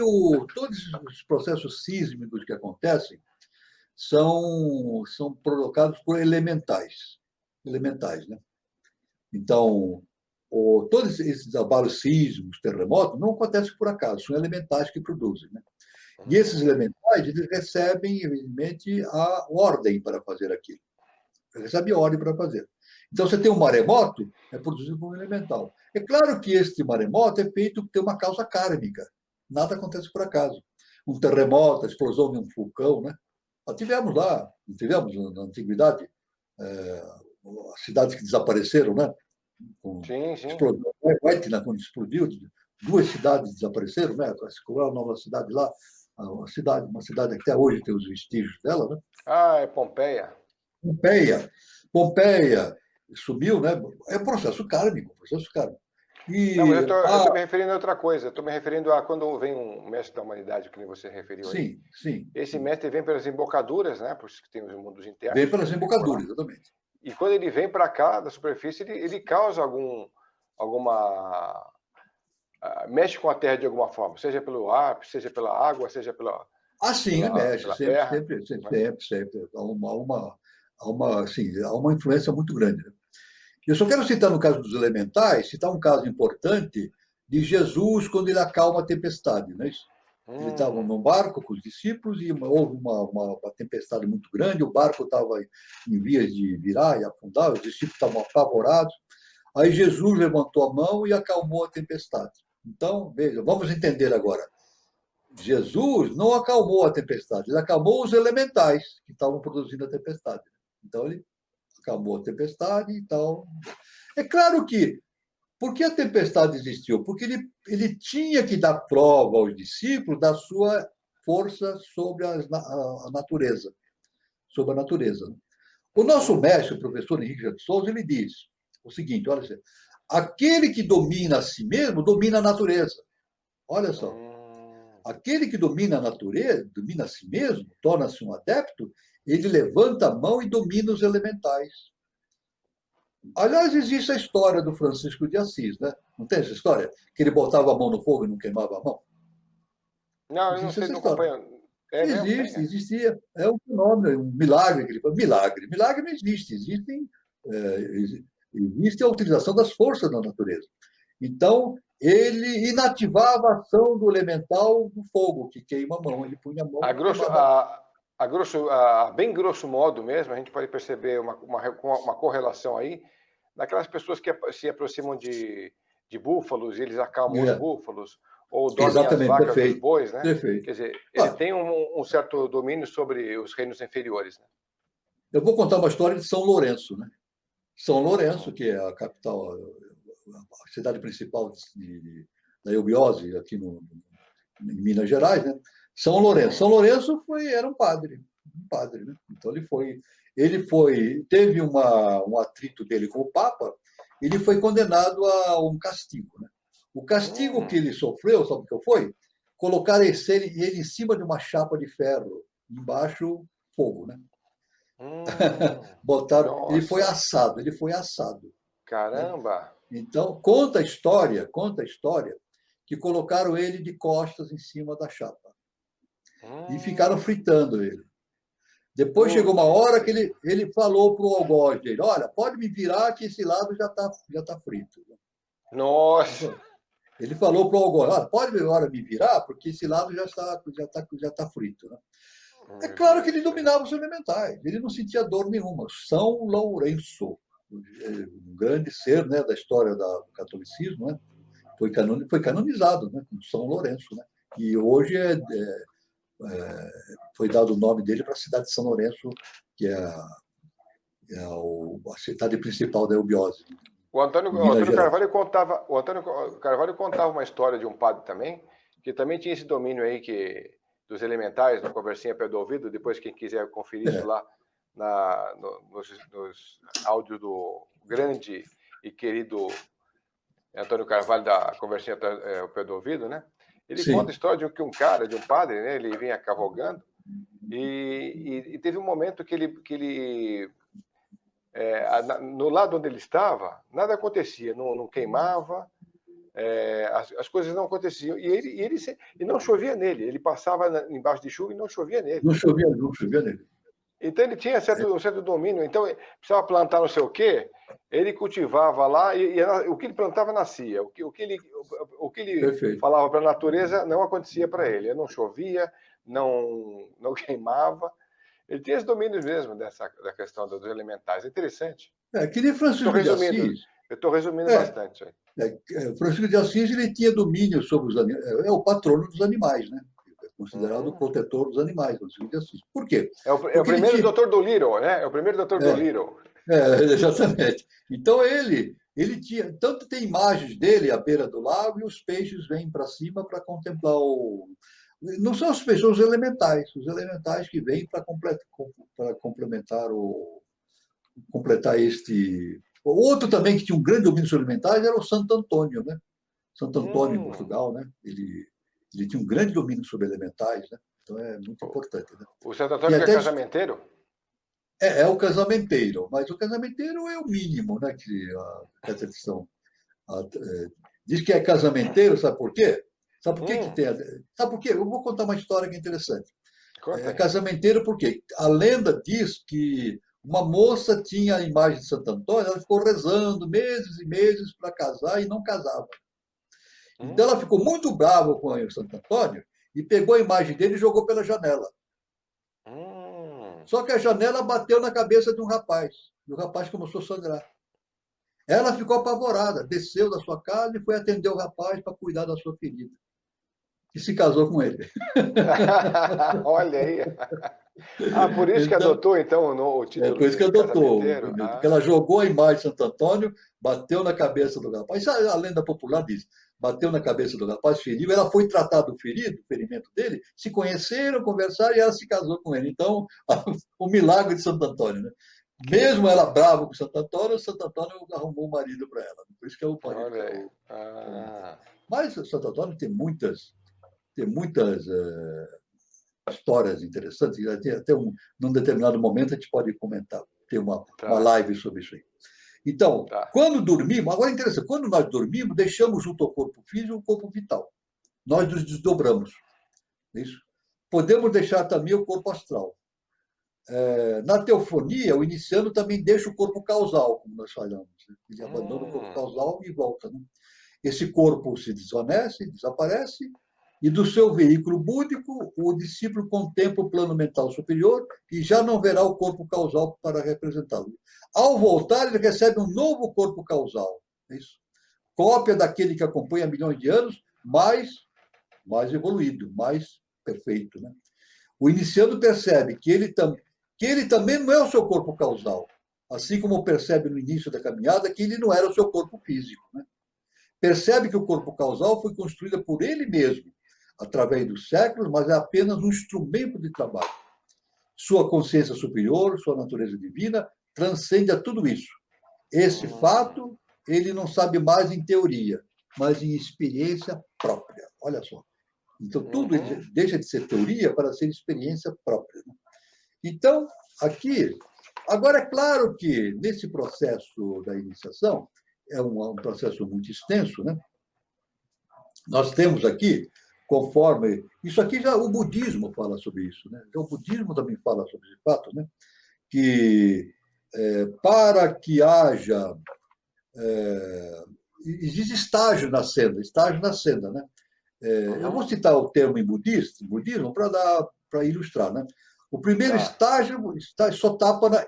todos os processos sísmicos que acontecem são provocados por elementais, né? Então, todos esses abalos sísmicos, terremotos, não acontecem por acaso, são elementais que produzem, né? E esses elementais, eles recebem, evidentemente, a ordem para fazer aquilo. Recebem a ordem para fazer. Então, você tem um maremoto, é produzido por um elemental. É claro que este maremoto é feito por ter uma causa kármica. Nada acontece por acaso. Um terremoto, a explosão de um vulcão, né? Nós tivemos lá, não tivemos na antiguidade, as cidades que desapareceram, né? Com Sim, sim. explosão. Etna, quando explodiu, 2 cidades desapareceram, né? Qual é a nova cidade lá? Uma cidade que até hoje tem os vestígios dela, né? Ah, é Pompeia. Pompeia sumiu, né? É processo kármico, processo kármico. Não, mas E, eu tô me referindo a outra coisa. Eu tô me referindo a quando vem um mestre da humanidade, que nem você referiu aí. sim, sim. Esse mestre vem pelas embocaduras, né? Por isso que tem os mundos Vem internos. pelas Ele vem por lá. embocaduras, exatamente. E quando ele vem para cá, da superfície, ele causa alguma. Mexe com a terra de alguma forma, seja pelo ar, seja pela água, seja Sim, ele mexe, pela sempre, terra. sempre, sempre, Né? sempre, sempre. Há uma influência muito grande. Né? Eu só quero citar, no caso dos elementais, citar um caso importante de Jesus quando ele acalma a tempestade. Né? Ele estava num barco com os discípulos e houve uma tempestade muito grande, o barco estava em vias de virar e afundar, os discípulos estavam apavorados. Aí Jesus levantou a mão e acalmou a tempestade. Então, veja, vamos entender agora. Jesus não acalmou a tempestade, ele acalmou os elementais que estavam produzindo a tempestade. Então, ele acalmou a tempestade e tal. É claro que, por que a tempestade existiu? Porque ele tinha que dar prova aos discípulos da sua força sobre a natureza, sobre a natureza. O nosso mestre, o professor Henrique de Souza, ele diz o seguinte, olha só, aquele que domina a si mesmo, domina a natureza. Olha só, aquele que domina a natureza, domina a si mesmo, torna-se um adepto, ele levanta a mão e domina os elementais. Aliás, existe a história do Francisco de Assis, né? Não tem essa história? Que ele botava a mão no fogo e não queimava a mão? Não, eu não Existe sei, essa não história. acompanho. É mesmo? Tem? Existe, existia. É um fenômeno, um milagre que ele fala. Milagre. Milagre não existe. Existe a utilização das forças da natureza. Então, ele inativava a ação do elemental do fogo, que queima a mão. Ele punha a mão A e grosso, queimava a mão. bem grosso modo mesmo, a gente pode perceber uma correlação aí daquelas pessoas que se aproximam de búfalos e eles acalmam os É, búfalos, ou dormem as exatamente, vacas dos perfeito. bois, né? Perfeito. Quer dizer, ele Ah, tem um certo domínio sobre os reinos inferiores. Né? eu vou contar uma história de São Lourenço. Né? São Lourenço, Uhum. que é a capital, a cidade principal da eubiose, aqui em Minas Gerais, né? São Lourenço. Uhum. São Lourenço era um padre, né? Então teve um atrito dele com o Papa, ele foi condenado a um castigo, né? O castigo que ele sofreu, sabe o que foi? Colocar ele em cima de uma chapa de ferro, embaixo fogo, né? Botaram, Nossa, ele foi assado, né? caramba! Então, conta a história que colocaram ele de costas em cima da chapa e ficaram fritando ele. Depois chegou uma Putz, hora que ele falou para o algoz dele, olha, pode me virar que esse lado já tá frito. nossa! Ele falou para o algoz, olha, pode agora me virar, porque esse lado já tá frito. Né? É Meu claro que Deus do ele céu. dominava os elementais, ele não sentia dor nenhuma. São Lourenço, um grande ser, né, da história do catolicismo, né? Foi canonizado, né, como São Lourenço, né? E hoje foi dado o nome dele para a cidade de São Lourenço, que é a cidade principal da eubiose, em O Minas Antônio Gerais. Carvalho contava uma história de um padre também, que também tinha esse domínio aí dos elementais, na conversinha pé do ouvido, depois quem quiser conferir isso É, lá nos áudios do grande e querido Antônio Carvalho da conversinha ao pé do ouvido, né? Ele conta a sim, história de um cara, de um padre, né? Ele vinha cavalgando e teve um momento que ele no lado onde ele estava, nada acontecia, não queimava, as coisas não aconteciam. E não chovia nele, ele passava embaixo de chuva e não chovia nele. não chovia nele. Então ele tinha um certo domínio. Então precisava plantar não sei o quê, ele cultivava lá e o que ele plantava nascia. O que ele falava para a natureza não acontecia para ele. Não chovia, não queimava. Ele tinha esse domínio mesmo da questão dos elementais. É interessante. Que nem Francisco de Assis. Eu estou resumindo bastante. Francisco de Assis ele tinha domínio sobre os animais. É o patrono dos animais, né? É considerado o protetor dos animais, Francisco de Assis. Por quê? É o primeiro doutor Dolittle, né? É o primeiro doutor Dolittle. Exatamente. Então ele tinha. Tanto tem imagens dele à beira do lago e os peixes vêm para cima para contemplar o. Não são os peixes, são os elementais que vêm para completar este. Outro também que tinha um grande domínio sobre elementais era o Santo Antônio, né? Santo Antônio, em Portugal, né? Ele tinha um grande domínio sobre elementais, né? Então é muito importante. Né? O Santo Antônio que é casamenteiro? É o casamenteiro, mas o casamenteiro é o mínimo, né? Que a tradição diz que é casamenteiro, sabe por quê? Sabe por quê que tem? Sabe por quê? Eu vou contar uma história que é interessante. Casamenteiro porque a lenda diz que uma moça tinha a imagem de Santo Antônio, ela ficou rezando meses e meses para casar e não casava. Então ela ficou muito brava com o Santo Antônio e pegou a imagem dele e jogou pela janela. Só que a janela bateu na cabeça de um rapaz. E o rapaz começou a sangrar. Ela ficou apavorada, desceu da sua casa e foi atender o rapaz para cuidar da sua ferida. E se casou com ele. Olha aí. Por isso que adotou, então, o título. Por isso que adotou. Porque ela jogou a imagem de Santo Antônio, bateu na cabeça do rapaz. Isso a lenda popular diz. Bateu na cabeça do rapaz, feriu. Ela foi tratada do ferimento dele, se conheceram, conversaram e ela se casou com ele. Então, o milagre de Santo Antônio, né? Mesmo ela brava com Santo Antônio arrumou um marido para ela. Por isso que é o marido. Mas Santo Antônio tem muitas histórias interessantes. Até num determinado momento a gente pode comentar, ter uma live sobre isso aí. Então, quando dormimos, agora é interessante, quando nós dormimos, deixamos junto ao corpo físico o corpo vital. Nós nos desdobramos. Isso. Podemos deixar também o corpo astral. Na teofonia, o iniciano também deixa o corpo causal, como nós falamos. Né? Ele abandona o corpo causal e volta. Né? Esse corpo se desvanece, desaparece, e do seu veículo búdico, o discípulo contempla o plano mental superior e já não verá o corpo causal para representá-lo. Ao voltar, ele recebe um novo corpo causal. Isso. Cópia daquele que acompanha há milhões de anos, mais evoluído, mais perfeito. Né? O iniciando percebe que ele também não é o seu corpo causal, assim como percebe no início da caminhada que ele não era o seu corpo físico. Né? Percebe que o corpo causal foi construído por ele mesmo, através dos séculos, mas é apenas um instrumento de trabalho. Sua consciência superior, sua natureza divina, transcende a tudo isso. Esse fato, ele não sabe mais em teoria, mas em experiência própria. Olha só. Então, tudo deixa de ser teoria para ser experiência própria. Então, aqui, agora é claro que nesse processo da iniciação, é um processo muito extenso, né? Nós temos aqui, conforme... Isso aqui já o budismo fala sobre isso, né? O budismo também fala sobre esse fato, né? Que para que haja... existe estágio na senda, né? Eu vou citar o termo em budismo para ilustrar, né? O primeiro estágio só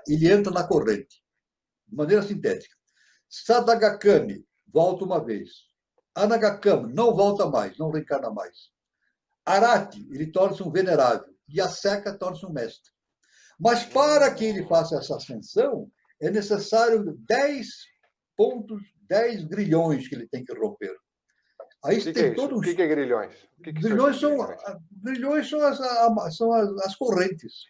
ele entra na corrente, de maneira sintética. Sadagakami, volta uma vez. Anagakami, não volta mais, não reencarna mais. Arati, ele torna-se um venerável. E Aseka torna-se um mestre. Mas para que ele faça essa ascensão, é necessário 10 pontos, 10 grilhões que ele tem que romper. Aí o que é grilhões? Grilhões são as correntes.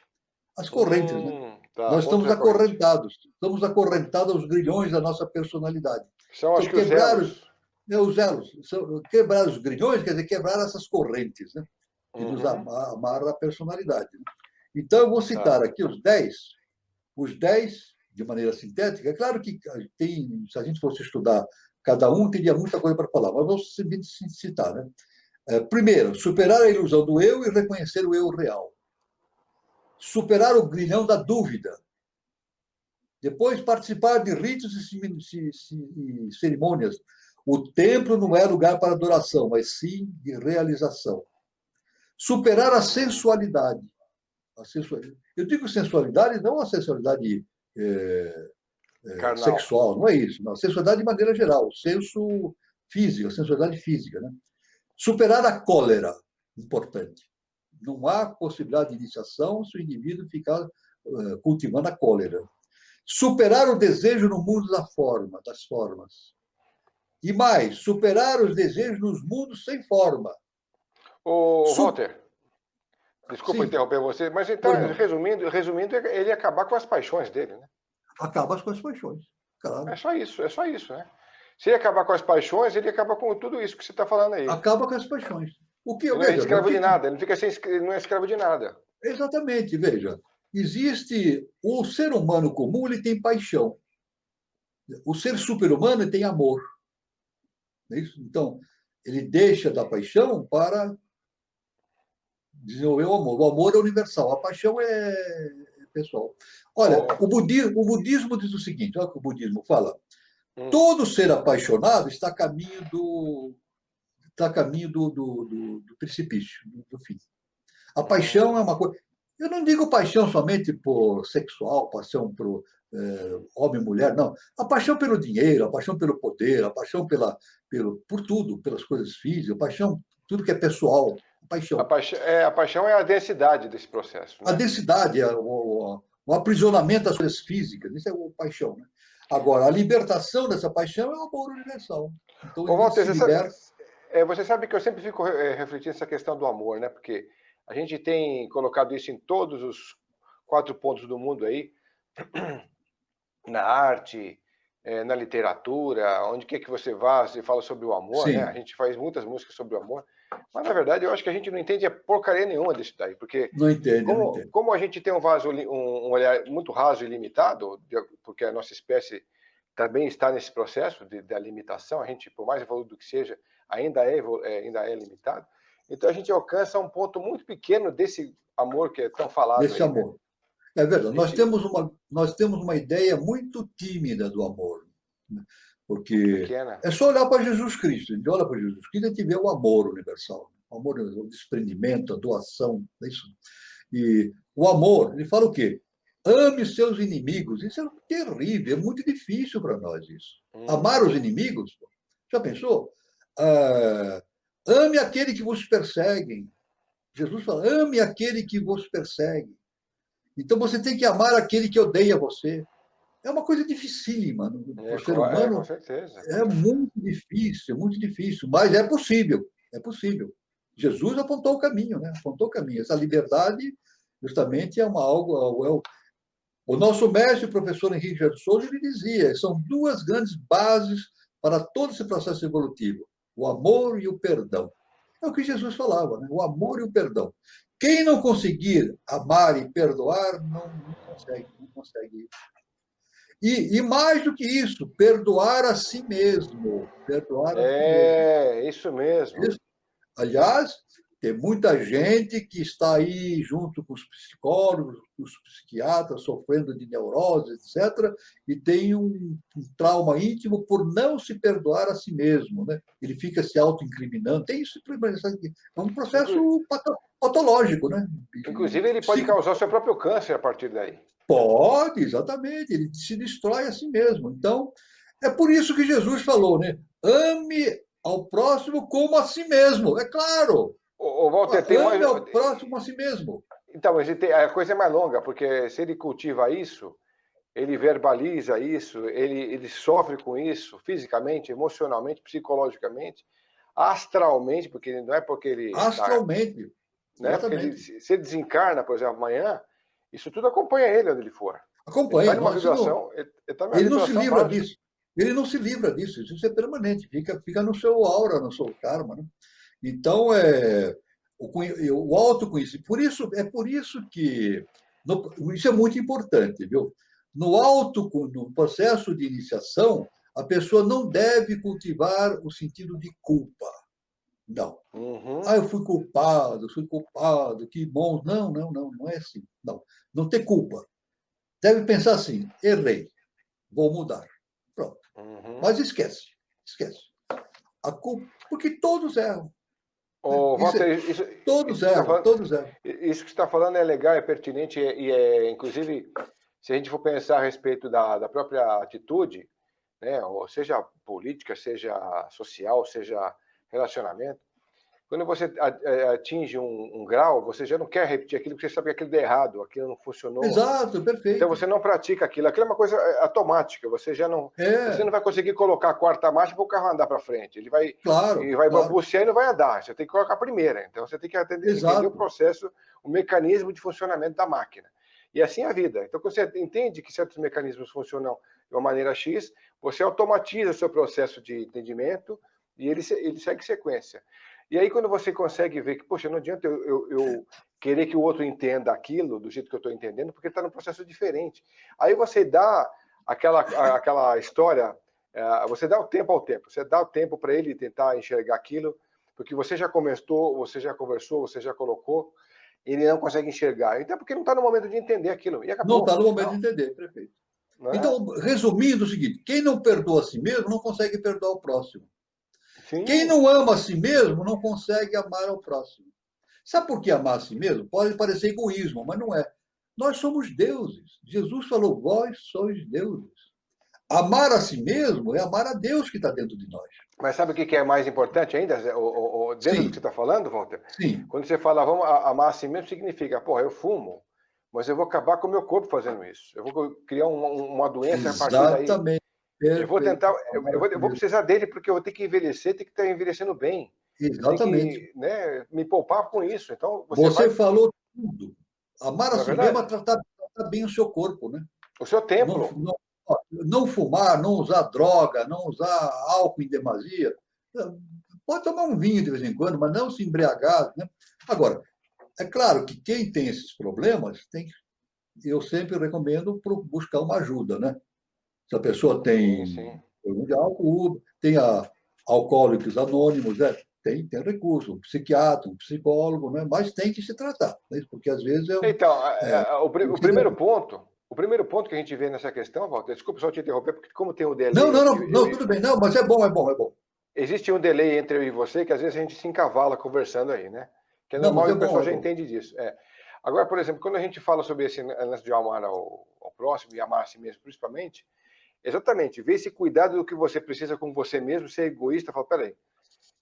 As correntes, né? Nós estamos acorrentados. Estamos acorrentados aos grilhões da nossa personalidade. São acho que os elos. Os elos. Quebrar os grilhões quer dizer quebrar essas correntes, né? Que nos amarram a personalidade. Né? Então, eu vou citar aqui os 10, de maneira sintética. É claro que se a gente fosse estudar cada um, teria muita coisa para falar, mas vou citar. Né? Primeiro, superar a ilusão do eu e reconhecer o eu real. superar o grilhão da dúvida. Depois, participar de ritos e cerimônias. O templo não é lugar para adoração, mas sim de realização. Superar a sensualidade. Eu digo sensualidade, não a sensualidade sexual, não é isso. Não. A sensualidade de maneira geral, o senso físico, a sensualidade física. Né? Superar a cólera, importante. Não há possibilidade de iniciação se o indivíduo ficar cultivando a cólera. Superar o desejo no mundo das formas. E mais, superar os desejos nos mundos sem forma. Ô, Walter, desculpa interromper você, mas então, resumindo, ele acabar com as paixões dele, né? Acaba com as paixões, claro. É só isso, né? Se ele acabar com as paixões, ele acaba com tudo isso que você está falando aí. Acaba com as paixões. Ele não é escravo de nada, ele não é escravo de nada. Exatamente, veja. Existe o ser humano comum, ele tem paixão. O ser super-humano tem amor. Não é isso? Então, ele deixa da paixão para desenvolver o amor. O amor é universal, a paixão é pessoal. Olha, o budismo diz o seguinte, olha o que o budismo fala. Todo ser apaixonado está a caminho do precipício, do fim. A paixão é uma coisa... Eu não digo paixão somente por sexual, paixão por homem e mulher, não. A paixão pelo dinheiro, a paixão pelo poder, a paixão por tudo, pelas coisas físicas, a paixão, tudo que é pessoal. Paixão. A paixão é a densidade desse processo. Né? A densidade, o aprisionamento das coisas físicas, isso é a paixão. Né? Agora, a libertação dessa paixão é o amor universal. Então, Walter, você sabe que eu sempre fico refletindo essa questão do amor, né? Porque a gente tem colocado isso em todos os 4 pontos do mundo aí, na arte, na literatura, onde quer que você vá, você fala sobre o amor, né? A gente faz muitas músicas sobre o amor, mas na verdade eu acho que a gente não entende a porcaria nenhuma disso daí, porque não entende. Como a gente tem um olhar muito raso e limitado, porque a nossa espécie também está nesse processo da limitação, a gente, por mais evoluído que seja, ainda é limitado. Então a gente alcança um ponto muito pequeno desse amor que é tão falado. Desse amor. Né? É verdade. Nós temos uma ideia muito tímida do amor. Né? Porque é só olhar para Jesus Cristo. A gente olha para Jesus Cristo e a gente vê o amor universal. O amor universal, o desprendimento, a doação. É isso. E o amor, ele fala o quê? Ame seus inimigos. Isso é terrível, é muito difícil para nós isso. Amar os inimigos, já pensou? Ame aquele que vos perseguem. Jesus fala, ame aquele que vos persegue. Então você tem que amar aquele que odeia você. É uma coisa dificílima. Para o ser humano, com certeza. É muito difícil, mas é possível. É possível. Jesus apontou o caminho, né? Apontou o caminho. Essa liberdade, justamente, é algo. O nosso mestre, o professor Henrique Gerardo Souza, ele dizia: são 2 grandes bases para todo esse processo evolutivo: o amor e o perdão. É o que Jesus falava, né? O amor e o perdão. Quem não conseguir amar e perdoar, não consegue. E mais do que isso, perdoar a si mesmo. Isso mesmo. Aliás, tem muita gente que está aí junto com os psicólogos, os psiquiatras, sofrendo de neurose, etc., e tem um trauma íntimo por não se perdoar a si mesmo. Né? Ele fica se autoincriminando. Tem isso, é um processo patológico. Né? Inclusive, ele pode causar o seu próprio câncer a partir daí. Pode, exatamente. Ele se destrói a si mesmo. Então, é por isso que Jesus falou, né? Ame ao próximo como a si mesmo. É claro. Walter, ame ao próximo a si mesmo. Então, mas a coisa é mais longa, porque se ele cultiva isso, ele verbaliza isso, ele sofre com isso fisicamente, emocionalmente, psicologicamente, astralmente, porque não é porque ele... Astralmente. Né? Porque se ele desencarna, por exemplo, amanhã, isso tudo acompanha ele onde ele for. Acompanha. Ele não se livra disso. Ele não se livra disso. Isso é permanente. Fica no seu aura, no seu karma. Né? Então, o autoconhecimento. É por isso que... Isso é muito importante, viu? No processo de iniciação, a pessoa não deve cultivar o sentido de culpa. Não. Uhum. Ah, eu fui culpado, que bom. Não, não, não, não é assim. Não, não ter culpa. Deve pensar assim, errei, vou mudar. Pronto. Uhum. Mas esquece, esquece. A culpa, porque todos erram. Né? Ô, Isso, Walter, todos isso que você está erram, falando, todos erram. isso que você está falando é legal, é pertinente inclusive, se a gente for pensar a respeito da própria atitude, né, ou seja política, seja social, seja relacionamento, quando você atinge um grau, você já não quer repetir aquilo porque você sabe que aquilo deu errado, aquilo não funcionou. Exato, Então perfeito. você não pratica aquilo. Aquilo é uma coisa automática. Você não É, vai conseguir colocar a quarta marcha para o carro andar para frente. claro, Ele vai claro. balbuciar e não vai andar. Você tem que colocar a primeira. Então você tem que entender o Exato. processo, o mecanismo de funcionamento da máquina. E assim é a vida. Então, quando você entende que certos mecanismos funcionam de uma maneira X, você automatiza o seu processo de entendimento e ele segue sequência. E aí, quando você consegue ver que, poxa, não adianta eu querer que o outro entenda aquilo do jeito que eu estou entendendo, porque está num processo diferente. Aí você dá aquela história, você dá o tempo ao tempo, você dá o tempo para ele tentar enxergar aquilo, porque você já comentou, você já conversou, você já colocou, ele não consegue enxergar. Então, porque não está no momento de entender aquilo. E Não está acabou. no momento de Não, entender, perfeito. não é? Então, resumindo o seguinte: quem não perdoa a si mesmo não consegue perdoar o próximo. Quem Sim. não ama a si mesmo não consegue amar ao próximo. Sabe por que amar a si mesmo? Pode parecer egoísmo, mas não é. Nós somos deuses. Jesus falou: vós sois deuses. Amar a si mesmo é amar a Deus que está dentro de nós. Mas sabe o que é mais importante ainda, dentro do que você Sim, está falando, Walter? sim, Quando você fala vamos amar a si mesmo, significa, porra, eu fumo, mas eu vou acabar com o meu corpo fazendo isso. Eu vou criar uma doença a partir daí. exatamente. Eu vou tentar, Perfeito. Amar a si eu vou mesmo. precisar dele porque eu vou ter que envelhecer, tem que estar envelhecendo bem. Eu tenho Exatamente. que, né, me poupar com isso. Então você Você vai, falou tudo. Amar a não é si mesmo é verdade? tratar bem o seu corpo, né? O seu Não, templo. não, não fumar, não usar droga, não usar álcool em demasia. Pode tomar um vinho de vez em quando, mas não se embriagar. Né? Agora, é claro que quem tem esses problemas, eu sempre recomendo buscar uma ajuda. Né? Se a pessoa Sim, tem sim. problema de álcool, tem alcoólicos anônimos, tem recurso, um psiquiatra, um psicólogo, né? Mas tem que se tratar, né? Porque às vezes Então, é, o primeiro ponto que a gente vê nessa questão, Walter, desculpa só te interromper, porque como tem um não, delay não, entre não, não, tudo bem, não, mas é bom, é bom, é bom. existe um delay entre eu e você que às vezes a gente se encavala conversando aí, né? Que é Não, normal mas e é o bom, pessoal é já bom. entende disso. Agora, por exemplo, quando a gente fala sobre esse lance de amar ao próximo e amar a si mesmo, principalmente, exatamente, ver esse cuidado do que você precisa com você mesmo, ser egoísta, falar, peraí,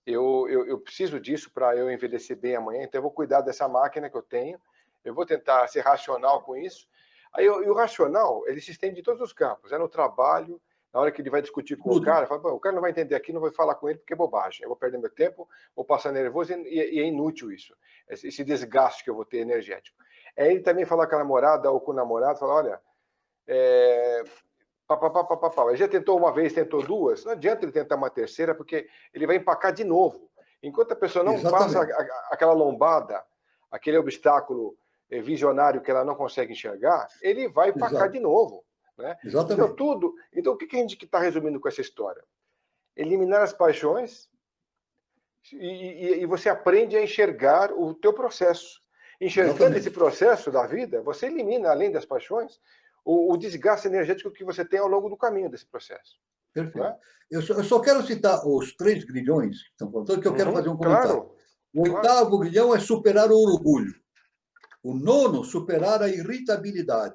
eu preciso disso para eu envelhecer bem amanhã, então eu vou cuidar dessa máquina que eu tenho, eu vou tentar ser racional com isso. Aí, e o racional, ele se estende em todos os campos, é no trabalho, na hora que ele vai discutir com o Tudo. cara, fala, o cara não vai entender aqui, não vai falar com ele porque é bobagem, eu vou perder meu tempo, vou passar nervoso e é inútil isso, esse desgaste que eu vou ter energético. É ele também falar com a namorada ou com o namorado, falar, olha, é, ele já tentou uma vez, tentou duas, não adianta ele tentar uma terceira, porque ele vai empacar de novo. Enquanto a pessoa não passa Exatamente. aquela lombada, aquele obstáculo visionário que ela não consegue enxergar, ele vai empacar Exato. de novo. Né? Então, Exatamente. tudo. Então, o que a gente está resumindo com essa história? Eliminar as paixões e você aprende a enxergar o teu processo. Enxergando esse Exatamente. processo da vida, você elimina, além das paixões, o desgaste energético que você tem ao longo do caminho desse processo. Não Perfeito. é? Eu só quero citar os 3 grilhões que estão faltando, que eu quero fazer um comentário. Claro, O claro. 8º grilhão é superar o orgulho. O 9º, superar a irritabilidade.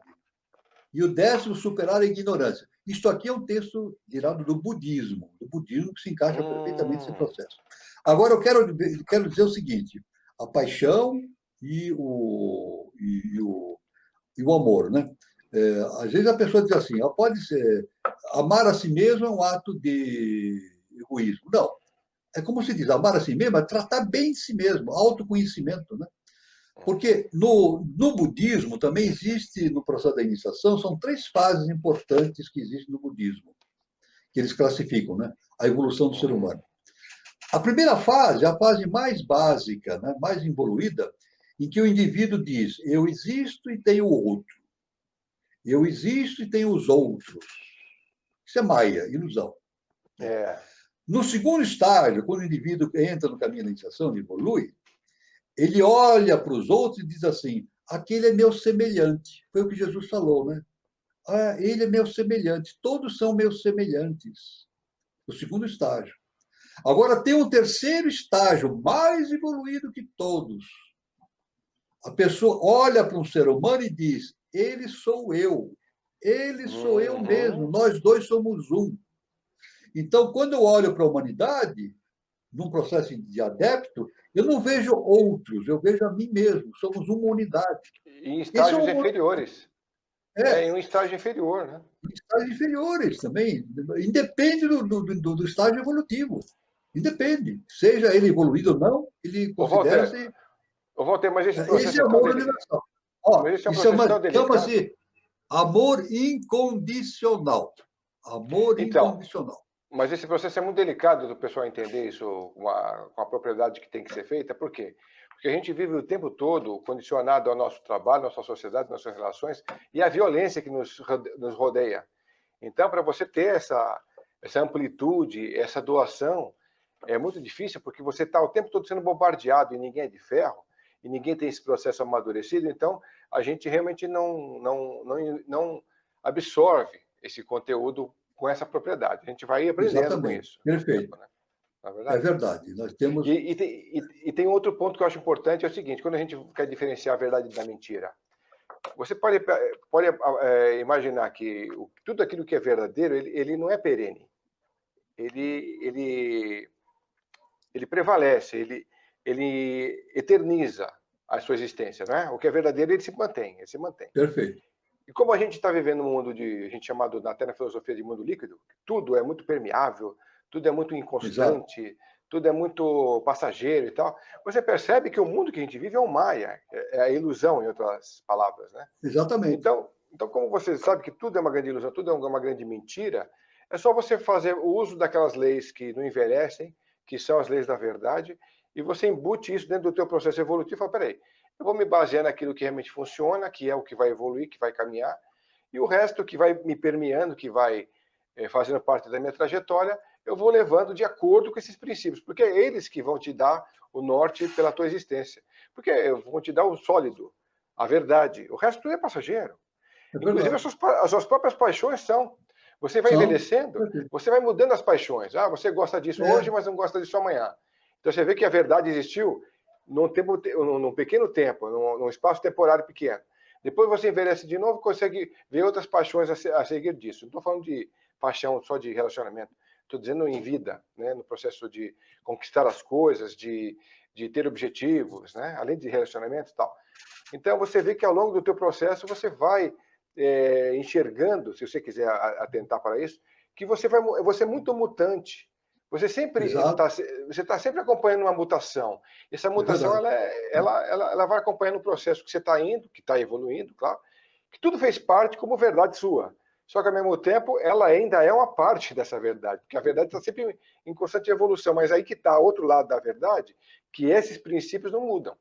E o 10º, superar a ignorância. Isto aqui é um texto tirado do budismo que se encaixa perfeitamente nesse Hum, processo. Agora, eu quero dizer o seguinte: a paixão e o amor, né? Às vezes a pessoa diz assim, pode ser, amar a si mesmo é um ato de egoísmo. Não, é como se diz, amar a si mesmo é tratar bem de si mesmo, autoconhecimento, né? Porque no budismo também existe, no processo da iniciação, são 3 fases importantes que existem no budismo, que eles classificam, né? A evolução do ser uhum. humano. A primeira fase é a fase mais básica, né? Mais evoluída, em que o indivíduo diz, eu existo e tenho outro. Eu existo e tenho os outros. Isso é maia, ilusão. Né? É. No segundo estágio, quando o indivíduo entra no caminho da iniciação, evolui, ele olha para os outros e diz assim: aquele é meu semelhante. Foi o que Jesus falou, né? Ah, ele é meu semelhante. Todos são meus semelhantes. O segundo estágio. Agora tem um terceiro estágio, mais evoluído que todos. A pessoa olha para um ser humano e diz: ele sou eu. Ele sou eu mesmo. Nós dois somos um. Então, quando eu olho para a humanidade, num processo de adepto, eu não vejo outros, eu vejo a mim mesmo. Somos uma unidade. Em Esse é estágios um inferiores. é, Em um estágio inferior, né? estágios inferiores também. Independe do estágio evolutivo. Independe. Seja ele evoluído ou não, ele Ô, Walter, considera-se. ô, Walter, mas esse Esse processo é é tão amor delicado. universal. Ó, Mas esse é um isso processo tão delicado. chama-se amor incondicional. Amor Então, incondicional. mas esse processo é muito delicado do pessoal entender isso com a propriedade que tem que ser feita. Por quê? Porque a gente vive o tempo todo condicionado ao nosso trabalho, nossa sociedade, nossas relações e à violência que nos rodeia. Então, para você ter essa amplitude, essa doação, é muito difícil porque você está o tempo todo sendo bombardeado e ninguém é de ferro e ninguém tem esse processo amadurecido. Então, a gente realmente não absorve esse conteúdo com essa propriedade. A gente vai aprendendo com Exatamente. isso, com o tempo, Perfeito. né? Não é É verdade? verdade. Nós temos. E tem outro ponto que eu acho importante, é o seguinte, quando a gente quer diferenciar a verdade da mentira, você pode imaginar que tudo aquilo que é verdadeiro, ele não é perene. Ele, ele, ele prevalece, ele eterniza a sua existência, né? O que é verdadeiro, ele se mantém, ele se mantém. Perfeito. E como a gente está vivendo um mundo a gente chamado, até na filosofia de mundo líquido, tudo é muito permeável, tudo é muito Exato. inconstante, tudo é muito passageiro e tal, você percebe que o mundo que a gente vive é um maia, é a ilusão, em outras palavras, né? Exatamente. Então, como você sabe que tudo é uma grande ilusão, tudo é uma grande mentira, é só você fazer o uso daquelas leis que não envelhecem, que são as leis da verdade, e você embute isso dentro do teu processo evolutivo e fala, peraí, eu vou me basear naquilo que realmente funciona, que é o que vai evoluir, que vai caminhar, e o resto que vai me permeando, que vai fazendo parte da minha trajetória, eu vou levando de acordo com esses princípios, porque é eles que vão te dar o norte pela tua existência. Porque vão te dar o sólido, a verdade. O resto tudo é passageiro. É Inclusive, verdade. as suas próprias paixões são. Você vai São. envelhecendo, Perfeito. você vai mudando as paixões. Ah, você gosta disso hoje, É, mas não gosta disso amanhã. Então você vê que a verdade existiu num pequeno tempo, num espaço temporário pequeno. Depois você envelhece de novo e consegue ver outras paixões a seguir disso. Não estou falando de paixão só de relacionamento. Estou dizendo em vida, né? No processo de conquistar as coisas, de ter objetivos, né? Além de relacionamento e tal. Então você vê que ao longo do teu processo você vai enxergando, se você quiser atentar para isso, que você é muito mutante. Você sempre exato. está sempre acompanhando uma mutação. Essa É mutação verdade. ela vai acompanhando o processo que você está indo, que está evoluindo, claro, que tudo fez parte como verdade sua. Só que ao mesmo tempo ela ainda é uma parte dessa verdade, porque a verdade está sempre em constante evolução. Mas aí que está outro lado da verdade, que esses princípios não mudam.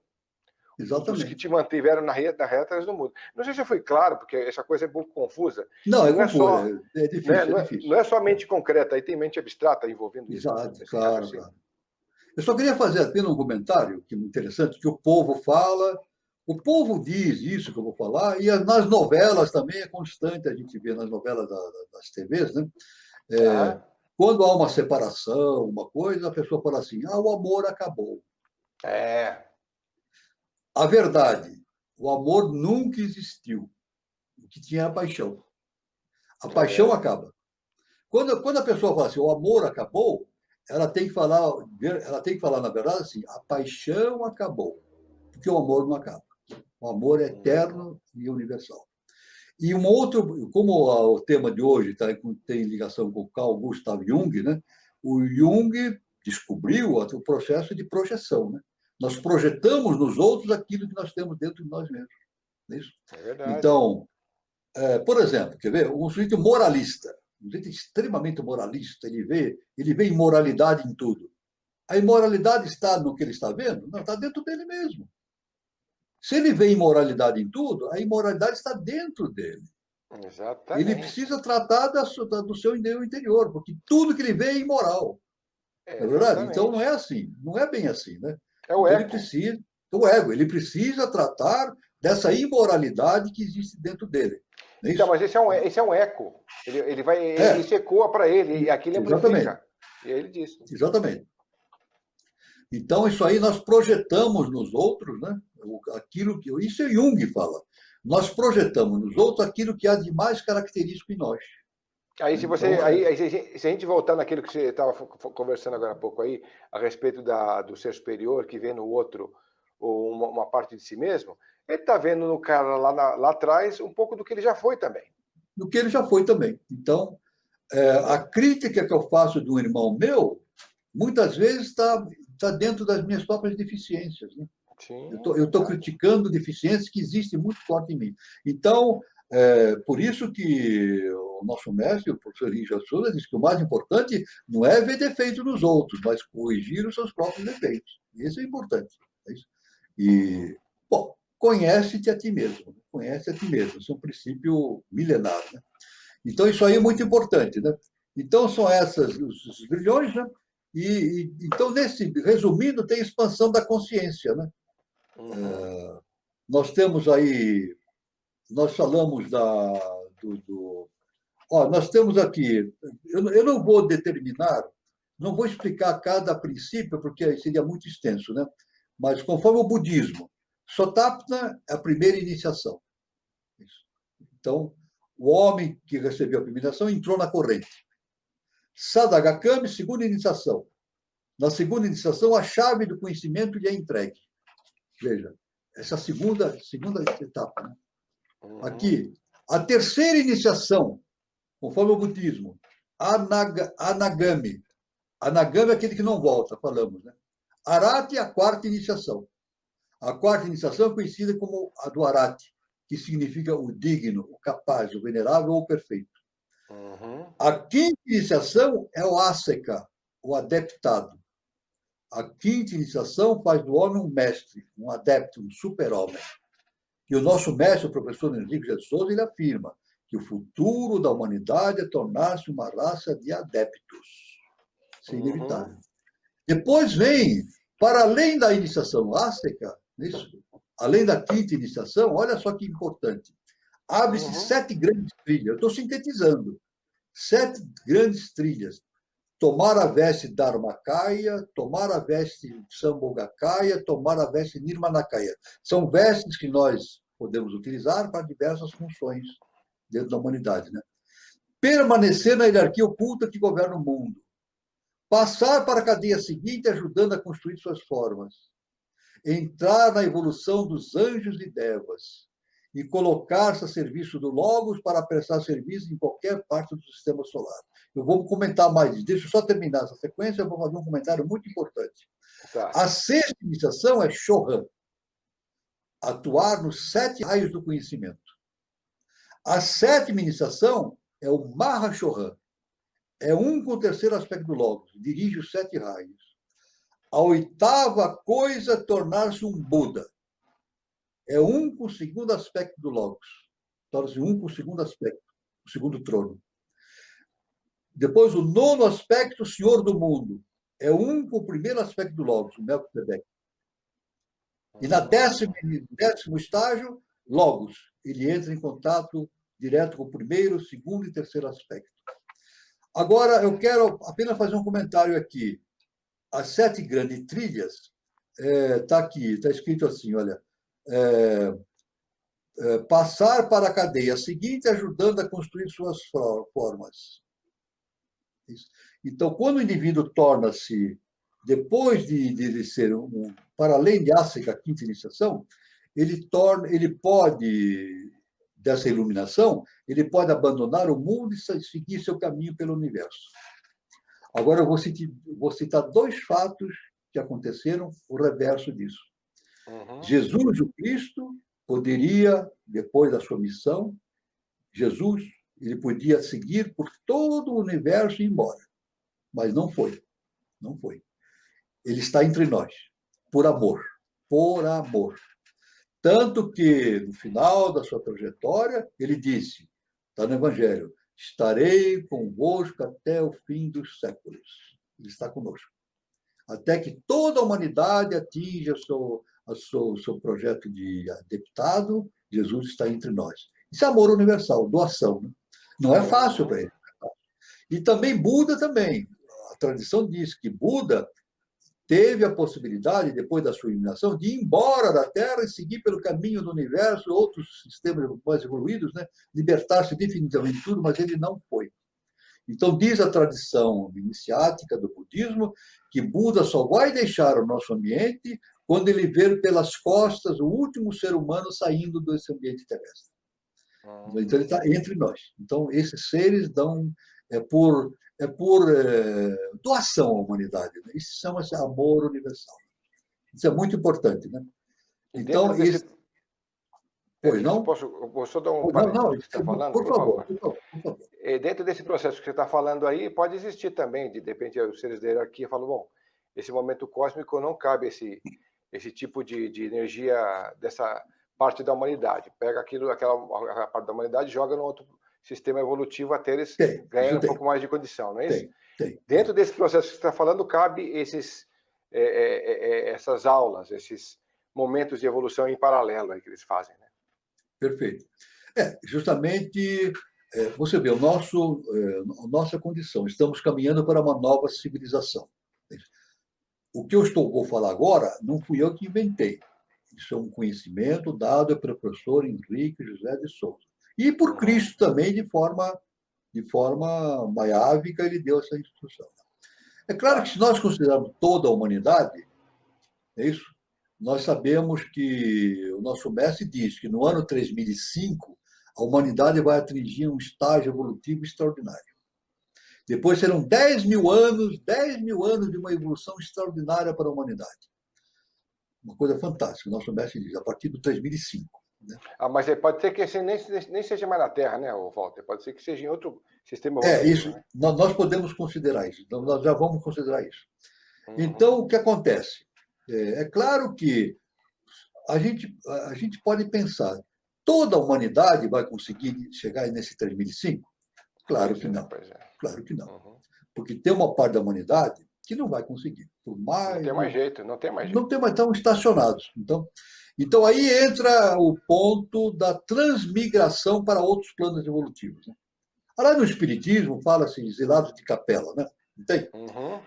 Os que Exatamente. te mantiveram na reta, eles não mudam. Não sei se eu fui claro, porque essa coisa é um pouco confusa. Não, é Não é confuso. só, É né, difícil, é difícil. não é só É. mente concreta, aí tem mente abstrata envolvendo isso, Exato, nesse claro, raciocínio. claro. Eu só queria fazer apenas um comentário, que é interessante, que o povo fala, o povo diz isso que eu vou falar, e nas novelas também é constante, a gente vê nas novelas das TVs, né? É, Aham. quando há uma separação, uma coisa, a pessoa fala assim, ah, o amor acabou. É. A verdade, o amor nunca existiu. O que tinha é a paixão. A paixão É. acaba. Quando a pessoa fala assim, o amor acabou, ela tem que falar, na verdade, assim, a paixão acabou, porque o amor não acaba. O amor é eterno e universal. E um outro, como o tema de hoje tem ligação com Carl Gustav Jung, né? O Jung descobriu o processo de projeção, né? Nós projetamos nos outros aquilo que nós temos dentro de nós mesmos. Não é isso? É verdade. Então, por exemplo, quer ver? Um sujeito moralista, um sujeito extremamente moralista, ele vê imoralidade em tudo. A imoralidade está no que ele está vendo? Não, está dentro dele mesmo. Se ele vê imoralidade em tudo, a imoralidade está dentro dele. Ele Exatamente. precisa tratar do seu interior, porque tudo que ele vê é imoral. Não é verdade? Então não Exatamente. é assim, não é bem assim, né? É o Então ele eco. precisa, o ego, ele precisa tratar dessa imoralidade que existe dentro dele. Não é Então, isso? mas esse é um eco. Ele vai, É, isso ecoa para ele, e aquilo exatamente, amplifica. E aí ele diz. exatamente. Então, isso aí nós projetamos nos outros, né? Aquilo que. Isso é Jung fala. Nós projetamos nos outros aquilo que há de mais característico em nós. Aí, Né? Então, se a gente voltar naquilo que você estava conversando agora há pouco aí, a respeito do ser superior, que vê no outro uma parte de si mesmo, ele está vendo no cara lá atrás um pouco do que ele já foi também. do que ele já foi também. Então, a crítica que eu faço de um irmão meu, muitas vezes está dentro das minhas próprias deficiências. Né? Sim, Eu tô verdade. criticando deficiências que existem muito forte em mim. Então, por isso que o nosso mestre, o professor Richard Souza, diz que o mais importante não é ver defeito nos outros, mas corrigir os seus próprios defeitos. Isso é importante. É isso. Uhum. E, bom, conhece-te a ti mesmo. Conhece a ti mesmo. Isso é um princípio milenar. Né? Então, isso aí é muito importante. Né? Então, são essas os grilhões, né? Então, resumindo, tem expansão da consciência. Né? Uhum. Nós temos aí, nós falamos nós temos aqui, eu não vou determinar, não vou explicar cada princípio, porque seria muito extenso, né? Mas conforme o budismo, Sotapna é a primeira iniciação. Então, o homem que recebeu a primeira iniciação entrou na corrente. Sadagakami, segunda iniciação. Na segunda iniciação, a chave do conhecimento lhe é entregue. Veja, essa segunda etapa. Né? Uhum. Aqui, a terceira iniciação, conforme o budismo, Anagami. Anagami é aquele que não volta, falamos, né? Arati é a quarta iniciação. A quarta iniciação é conhecida como a do Arati, que significa o digno, o capaz, o venerável ou o perfeito. Uhum. A quinta iniciação é o Aseka, o adeptado. A quinta iniciação faz do homem um mestre, um adepto, um super-homem. E o nosso mestre, o professor Henrique de Souza, ele afirma que o futuro da humanidade é tornar-se uma raça de adeptos. Isso é Uhum. inevitável. Depois vem, para além da iniciação ásteca, isso, além da quinta iniciação, olha só que importante, abre-se Uhum. 7 grandes trilhas. Eu estou sintetizando. 7 grandes trilhas. Tomar a veste Dharmakaya, tomar a veste Sambhogakaya, tomar a veste Nirmanakaya. São vestes que nós podemos utilizar para diversas funções dentro da humanidade. Né? Permanecer na hierarquia oculta que governa o mundo. Passar para a cadeia seguinte, ajudando a construir suas formas. Entrar na evolução dos anjos e devas. E colocar-se a serviço do Logos para prestar serviço em qualquer parte do sistema solar. Eu vou comentar mais. Deixa eu só terminar essa sequência, eu vou fazer um comentário muito importante. Tá. A sexta iniciação é Shohan, atuar nos 7 raios do conhecimento. A sétima iniciação é o Mahashohan, é um com o terceiro aspecto do Logos, dirige os 7 raios. A oitava coisa é tornar-se um Buda, é um com o segundo aspecto do Logos, torna-se um com o segundo aspecto, o segundo trono. Depois, o nono aspecto, o Senhor do Mundo, é um com o primeiro aspecto do Logos, o Melquisedeque. E na décimo estágio, Logos. Ele entra em contato direto com o primeiro, segundo e terceiro aspecto. Agora, eu quero apenas fazer um comentário aqui. As 7 grandes trilhas, está aqui, está escrito assim, olha, passar para a cadeia seguinte, ajudando a construir suas formas. Então, quando o indivíduo torna-se, depois de ser para além de ácica, quinta iniciação, ele pode, dessa iluminação, ele pode abandonar o mundo e seguir seu caminho pelo universo. Agora, eu vou citar 2 fatos que aconteceram, o reverso disso. Uhum. Jesus, o Cristo, poderia, depois da sua missão, Jesus, ele podia seguir por todo o universo e ir embora. Mas não foi. Não foi. Ele está entre nós, por amor. Por amor. Tanto que, no final da sua trajetória, ele disse, está no Evangelho, estarei convosco até o fim dos séculos. Ele está conosco. Até que toda a humanidade atinja o seu projeto de deputado, Jesus está entre nós. Isso é amor universal, doação. Né? Não é fácil para ele. E também Buda também. A tradição diz que Buda teve a possibilidade, depois da sua iluminação, de ir embora da Terra e seguir pelo caminho do universo, outros sistemas mais evoluídos, né? Libertar-se definitivamente de tudo, mas ele não foi. Então, diz a tradição iniciática do budismo que Buda só vai deixar o nosso ambiente quando ele ver pelas costas o último ser humano saindo desse ambiente terrestre. Então, ele está entre nós. Então, esses seres dão por doação à humanidade. Né? Isso chama-se amor universal. Isso é muito importante. Né? Então, Pois não? Eu posso dar um parênteses no que você está falando? Por favor. Dentro desse processo que você está falando aí, pode existir também, de repente, os seres da hierarquia falam, bom, esse momento cósmico não cabe esse tipo de energia dessa parte da humanidade. Pega aquela parte da humanidade e joga no outro sistema evolutivo até eles ganharem um pouco mais de condição, não é isso? Tem. Dentro desse processo que você está falando, cabe essas aulas, esses momentos de evolução em paralelo aí que eles fazem, né? Perfeito. Justamente, você vê, a nossa condição, estamos caminhando para uma nova civilização. O que vou falar agora, não fui eu que inventei. Isso é um conhecimento dado pelo professor Henrique José de Souza. E por Cristo também, de forma maiávica, ele deu essa instrução. É claro que se nós considerarmos toda a humanidade, é isso? Nós sabemos que o nosso mestre diz que no ano 3005 a humanidade vai atingir um estágio evolutivo extraordinário. Depois serão 10 mil anos de uma evolução extraordinária para a humanidade. Uma coisa fantástica, o nosso mestre diz, a partir do 3005. Né? Mas pode ser que nem seja mais na Terra, né, Walter? Pode ser que seja em outro sistema evolutivo. Isso. Né? Nós podemos considerar isso. Então, nós já vamos considerar isso. Então, o que acontece? É claro que a gente pode pensar, toda a humanidade vai conseguir chegar nesse 3005? Claro que não. Claro que não. Porque tem uma parte da humanidade que não vai conseguir. Não tem mais jeito. Não tem mais, estão estacionados. Então aí entra o ponto da transmigração para outros planos evolutivos. Né? Lá no Espiritismo fala-se exilados de capela, né? Não tem?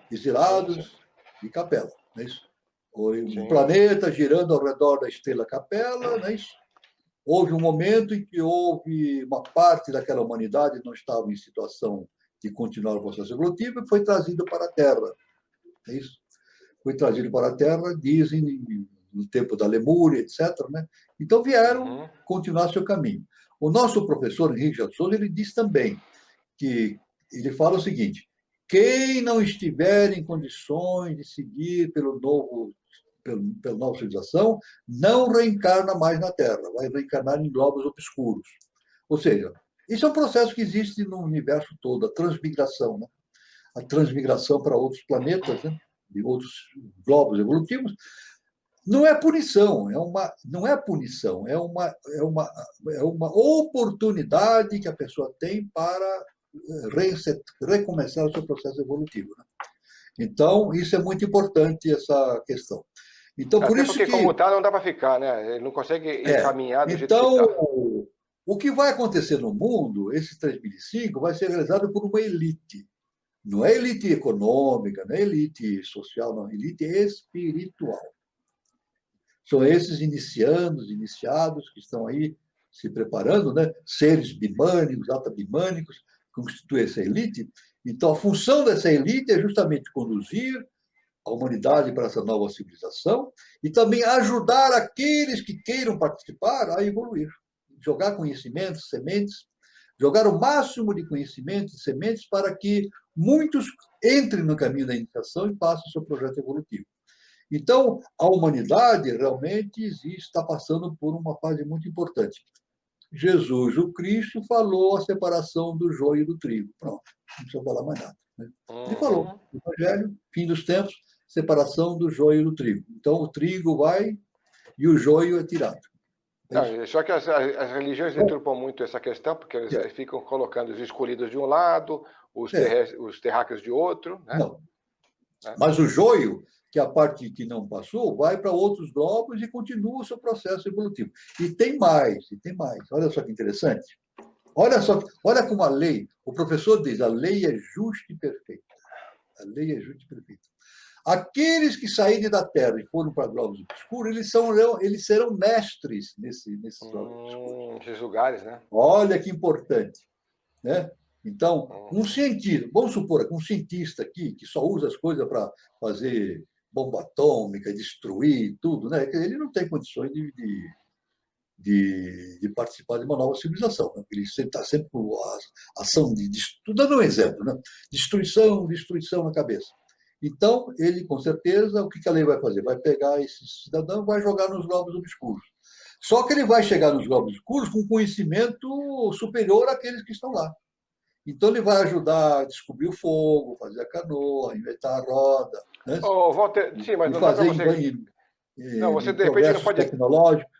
Exilados de capela, não é isso? Um planeta girando ao redor da estrela Capela, não é isso? Houve um momento em que uma parte daquela humanidade não estava em situação de continuar o processo evolutivo e foi trazido para a Terra. É isso? Foi trazido para a Terra, dizem, no tempo da Lemúria, etc. Né? Então vieram continuar seu caminho. O nosso professor Henrique de Souza, ele diz também que ele fala o seguinte: quem não estiver em condições de seguir pela nova civilização, não reencarna mais na Terra, vai reencarnar em globos obscuros. Ou seja, isso é um processo que existe no universo todo, a transmigração, né? A transmigração para outros planetas, né? De outros globos evolutivos. Não é punição, não é punição, é uma oportunidade que a pessoa tem para recomeçar o seu processo evolutivo. Né? Então, isso é muito importante, essa questão. Então, por isso porque como está, não dá para ficar, né? Ele não consegue encaminhar do jeito que está. Então, o que vai acontecer no mundo, esse 3005, vai ser realizado por uma elite. Não é elite econômica, não é elite social, não, é elite espiritual. São esses iniciados que estão aí se preparando, né? Seres bimânicos, atabimânicos, constituem essa elite. Então, a função dessa elite é justamente conduzir a humanidade para essa nova civilização e também ajudar aqueles que queiram participar a evoluir. Jogar conhecimentos, sementes, jogar o máximo de conhecimentos e sementes para que muitos entrem no caminho da iniciação e passem o seu projeto evolutivo. Então, a humanidade realmente está passando por uma fase muito importante. Jesus, o Cristo, falou a separação do joio e do trigo. Pronto, não precisa falar mais nada. Né? Ele falou, Evangelho, fim dos tempos, separação do joio e do trigo. Então, o trigo vai e o joio é tirado. Não, só que as religiões deturpam muito essa questão, porque eles ficam colocando os escolhidos de um lado, os terráqueos de outro. Né? Não. Mas o joio, que é a parte que não passou, vai para outros globos e continua o seu processo evolutivo. E tem mais, e tem mais. Olha só que interessante. Olha só, olha como a lei, o professor diz, a lei é justa e perfeita. A lei é justa e perfeita. Aqueles que saírem da Terra e foram para globos obscuros, eles serão mestres nesses globos obscuros. Nesses lugares, né? Olha que importante, né? Então, um cientista, vamos supor, um cientista aqui que só usa as coisas para fazer bomba atômica, destruir tudo, né? Ele não tem condições de participar de uma nova civilização. Né? Ele está sempre com a ação de... Estou dando um exemplo, né? Destruição, destruição na cabeça. Então, ele, com certeza, o que a lei vai fazer? Vai pegar esse cidadão e vai jogar nos globos obscuros. Só que ele vai chegar nos globos escuros com conhecimento superior àqueles que estão lá. Então, ele vai ajudar a descobrir o fogo, fazer a canoa, inventar a roda. Né? Walter, sim, mas e não fazer dá para você... Não, você de repente não pode... tecnológicos.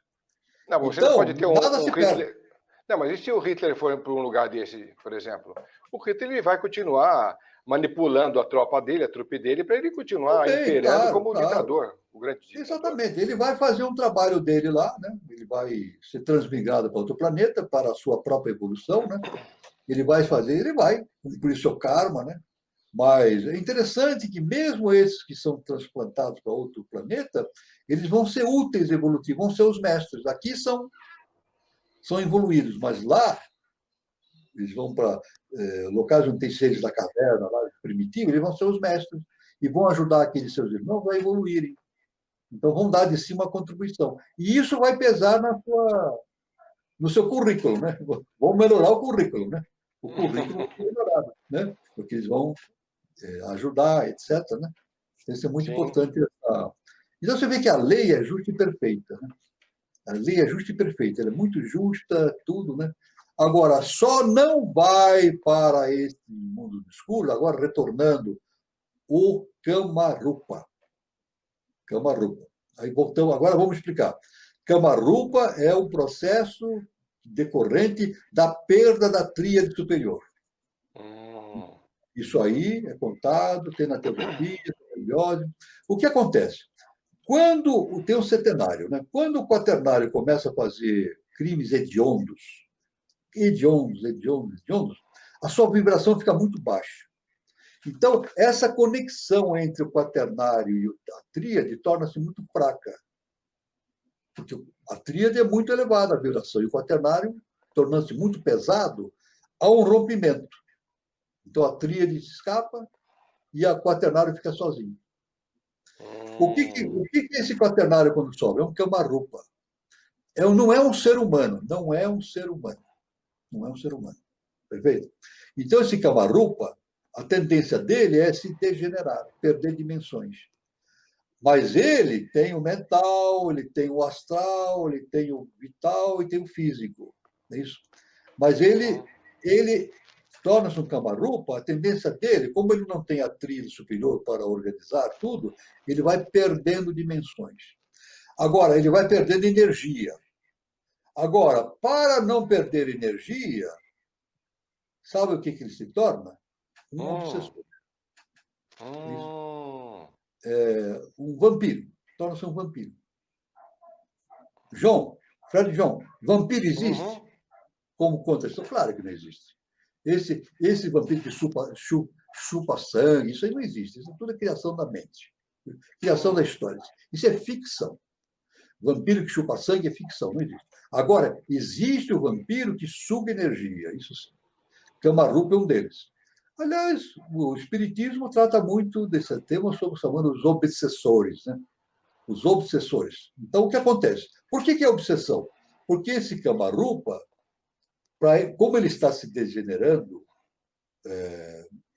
Não, você então, não pode ter nada um se Hitler... perde. Não, mas e se o Hitler for para um lugar desse, por exemplo? O Hitler ele vai continuar manipulando a tropa dele, a trupe dele, para ele continuar Também, imperando claro, como ditador, o grande ditador. Exatamente. Ele vai fazer um trabalho dele lá, né? Ele vai ser transmigrado para outro planeta, para a sua própria evolução, né? Ele vai cumprir seu karma, né? Mas é interessante que mesmo esses que são transplantados para outro planeta, eles vão ser úteis evolutivos, vão ser os mestres. Aqui são evoluídos, mas lá eles vão para locais onde tem seres da caverna, lá primitivo, eles vão ser os mestres e vão ajudar aqueles seus irmãos a evoluírem. Então, vão dar de si uma contribuição. E isso vai pesar no seu currículo, né? Vão melhorar o currículo, né? O currículo vai ser melhorado, né? Porque eles vão ajudar, etc. Né? Isso é muito importante. Então, você vê que a lei é justa e perfeita. Né? A lei é justa e perfeita. Ela é muito justa, tudo, né? Agora, só não vai para esse mundo escuro, agora retornando, o Kamarupa. Kamarupa. Aí voltamos, agora vamos explicar. Kamarupa é o processo decorrente da perda da tríade superior. Isso aí é contado, tem na teosofia, na religião. O que acontece? Quando tem um setenário, né? Quando o quaternário começa a fazer crimes hediondos, a sua vibração fica muito baixa. Então, essa conexão entre o quaternário e a tríade torna-se muito fraca. Porque a tríade é muito elevada, a vibração, e o quaternário, tornando-se muito pesado, há um rompimento. Então, a tríade se escapa e o quaternário fica sozinho. O que é esse quaternário quando sobe? É um Kamarupa. Não é um ser humano. Não é um ser humano. Não é um ser humano. Perfeito? Então, esse Kamarupa, a tendência dele é se degenerar, perder dimensões. Mas ele tem o mental, ele tem o astral, ele tem o vital e tem o físico. É isso? Mas ele torna-se um Kamarupa, a tendência dele, como ele não tem a tríade superior para organizar tudo, ele vai perdendo dimensões. Agora, ele vai perdendo energia. Agora, para não perder energia, sabe o que ele se torna? Um obsessor. Um vampiro. Torna-se um vampiro. Fred João, vampiro existe? Como conta isso? Claro que não existe. Esse vampiro que chupa sangue, isso aí não existe. Isso é tudo criação da mente. Criação da história. Isso é ficção. Vampiro que chupa sangue é ficção, não existe. Agora, existe o vampiro que suga energia, isso sim. Kamarupa é um deles. Aliás, o Espiritismo trata muito desse tema, chamando os obsessores, né? Os obsessores. Então, o que acontece? Por que é obsessão? Porque esse Kamarupa, como ele está se degenerando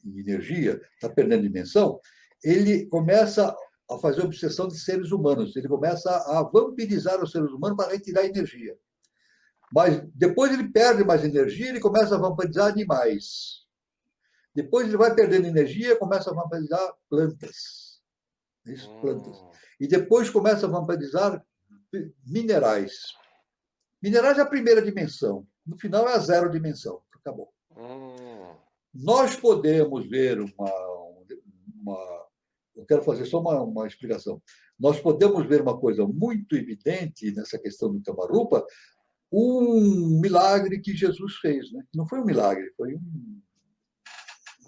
em energia, está perdendo dimensão, ele começa a fazer obsessão de seres humanos. Ele começa a vampirizar os seres humanos para retirar energia. Mas depois ele perde mais energia e ele começa a vampirizar animais. Depois ele vai perdendo energia e começa a vampirizar plantas. Isso, plantas. E depois começa a vampirizar minerais. Minerais é a primeira dimensão. No final é a zero dimensão. Acabou. Nós podemos ver quero fazer só uma explicação. Nós podemos ver uma coisa muito evidente nessa questão do Kamarupa, um milagre que Jesus fez, né? Não foi um milagre, foi uma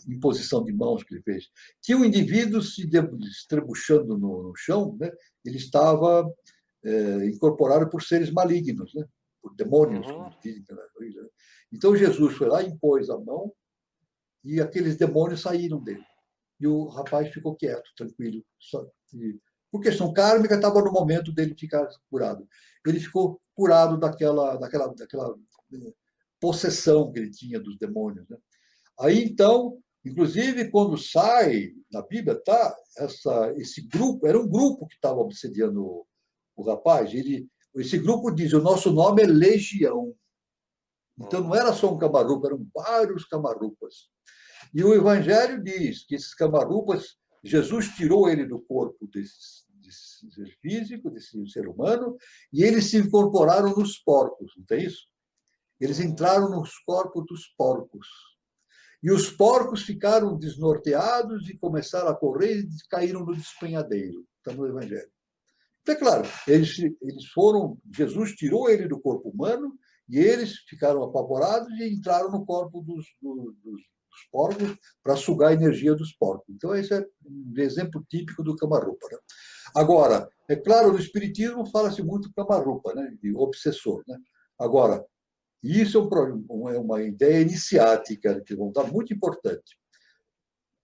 imposição de mãos que ele fez. Que o indivíduo se estrebuchando no chão, né? Ele estava incorporado por seres malignos, né? Por demônios. Então Jesus foi lá, impôs a mão e aqueles demônios saíram dele. E o rapaz ficou quieto, tranquilo. Por questão kármica, estava no momento dele ficar curado. Ele ficou curado daquela possessão que ele tinha dos demônios, né? Aí, então, inclusive, quando sai na Bíblia, tá, esse grupo, era um grupo que estava obsediando o rapaz. Esse grupo diz, o nosso nome é Legião. Então, não era só um Kamarupa, eram vários Kamarupas. E o Evangelho diz que esses Kamarupas, Jesus tirou ele do corpo desse ser físico, desse ser humano, e eles se incorporaram nos porcos, não é isso? Eles entraram nos corpos dos porcos. E os porcos ficaram desnorteados e começaram a correr e caíram no despenhadeiro. Está no Evangelho. Então, é claro, eles foram, Jesus tirou ele do corpo humano e eles ficaram apavorados e entraram no corpo dos porcos para sugar a energia dos porcos. Então, esse é um exemplo típico do Kamarupa, né? Agora, é claro, no Espiritismo fala-se muito Kamarupa, né? De obsessor, né? Agora, isso é uma ideia iniciática, que vão dar muito importante.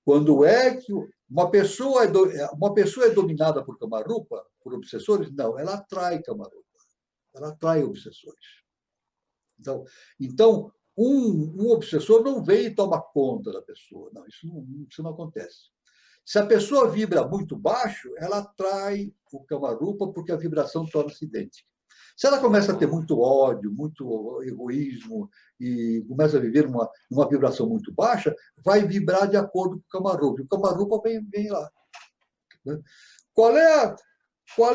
Quando é que uma pessoa é dominada por Kamarupa, por obsessores? Não, ela atrai Kamarupa. Ela atrai obsessores. Então um obsessor não vem e toma conta da pessoa. Não, isso não acontece. Se a pessoa vibra muito baixo, ela atrai o Kamarupa porque a vibração torna-se idêntica. Se ela começa a ter muito ódio, muito egoísmo e começa a viver numa vibração muito baixa, vai vibrar de acordo com o Kamarupa. O Kamarupa vem lá. Qual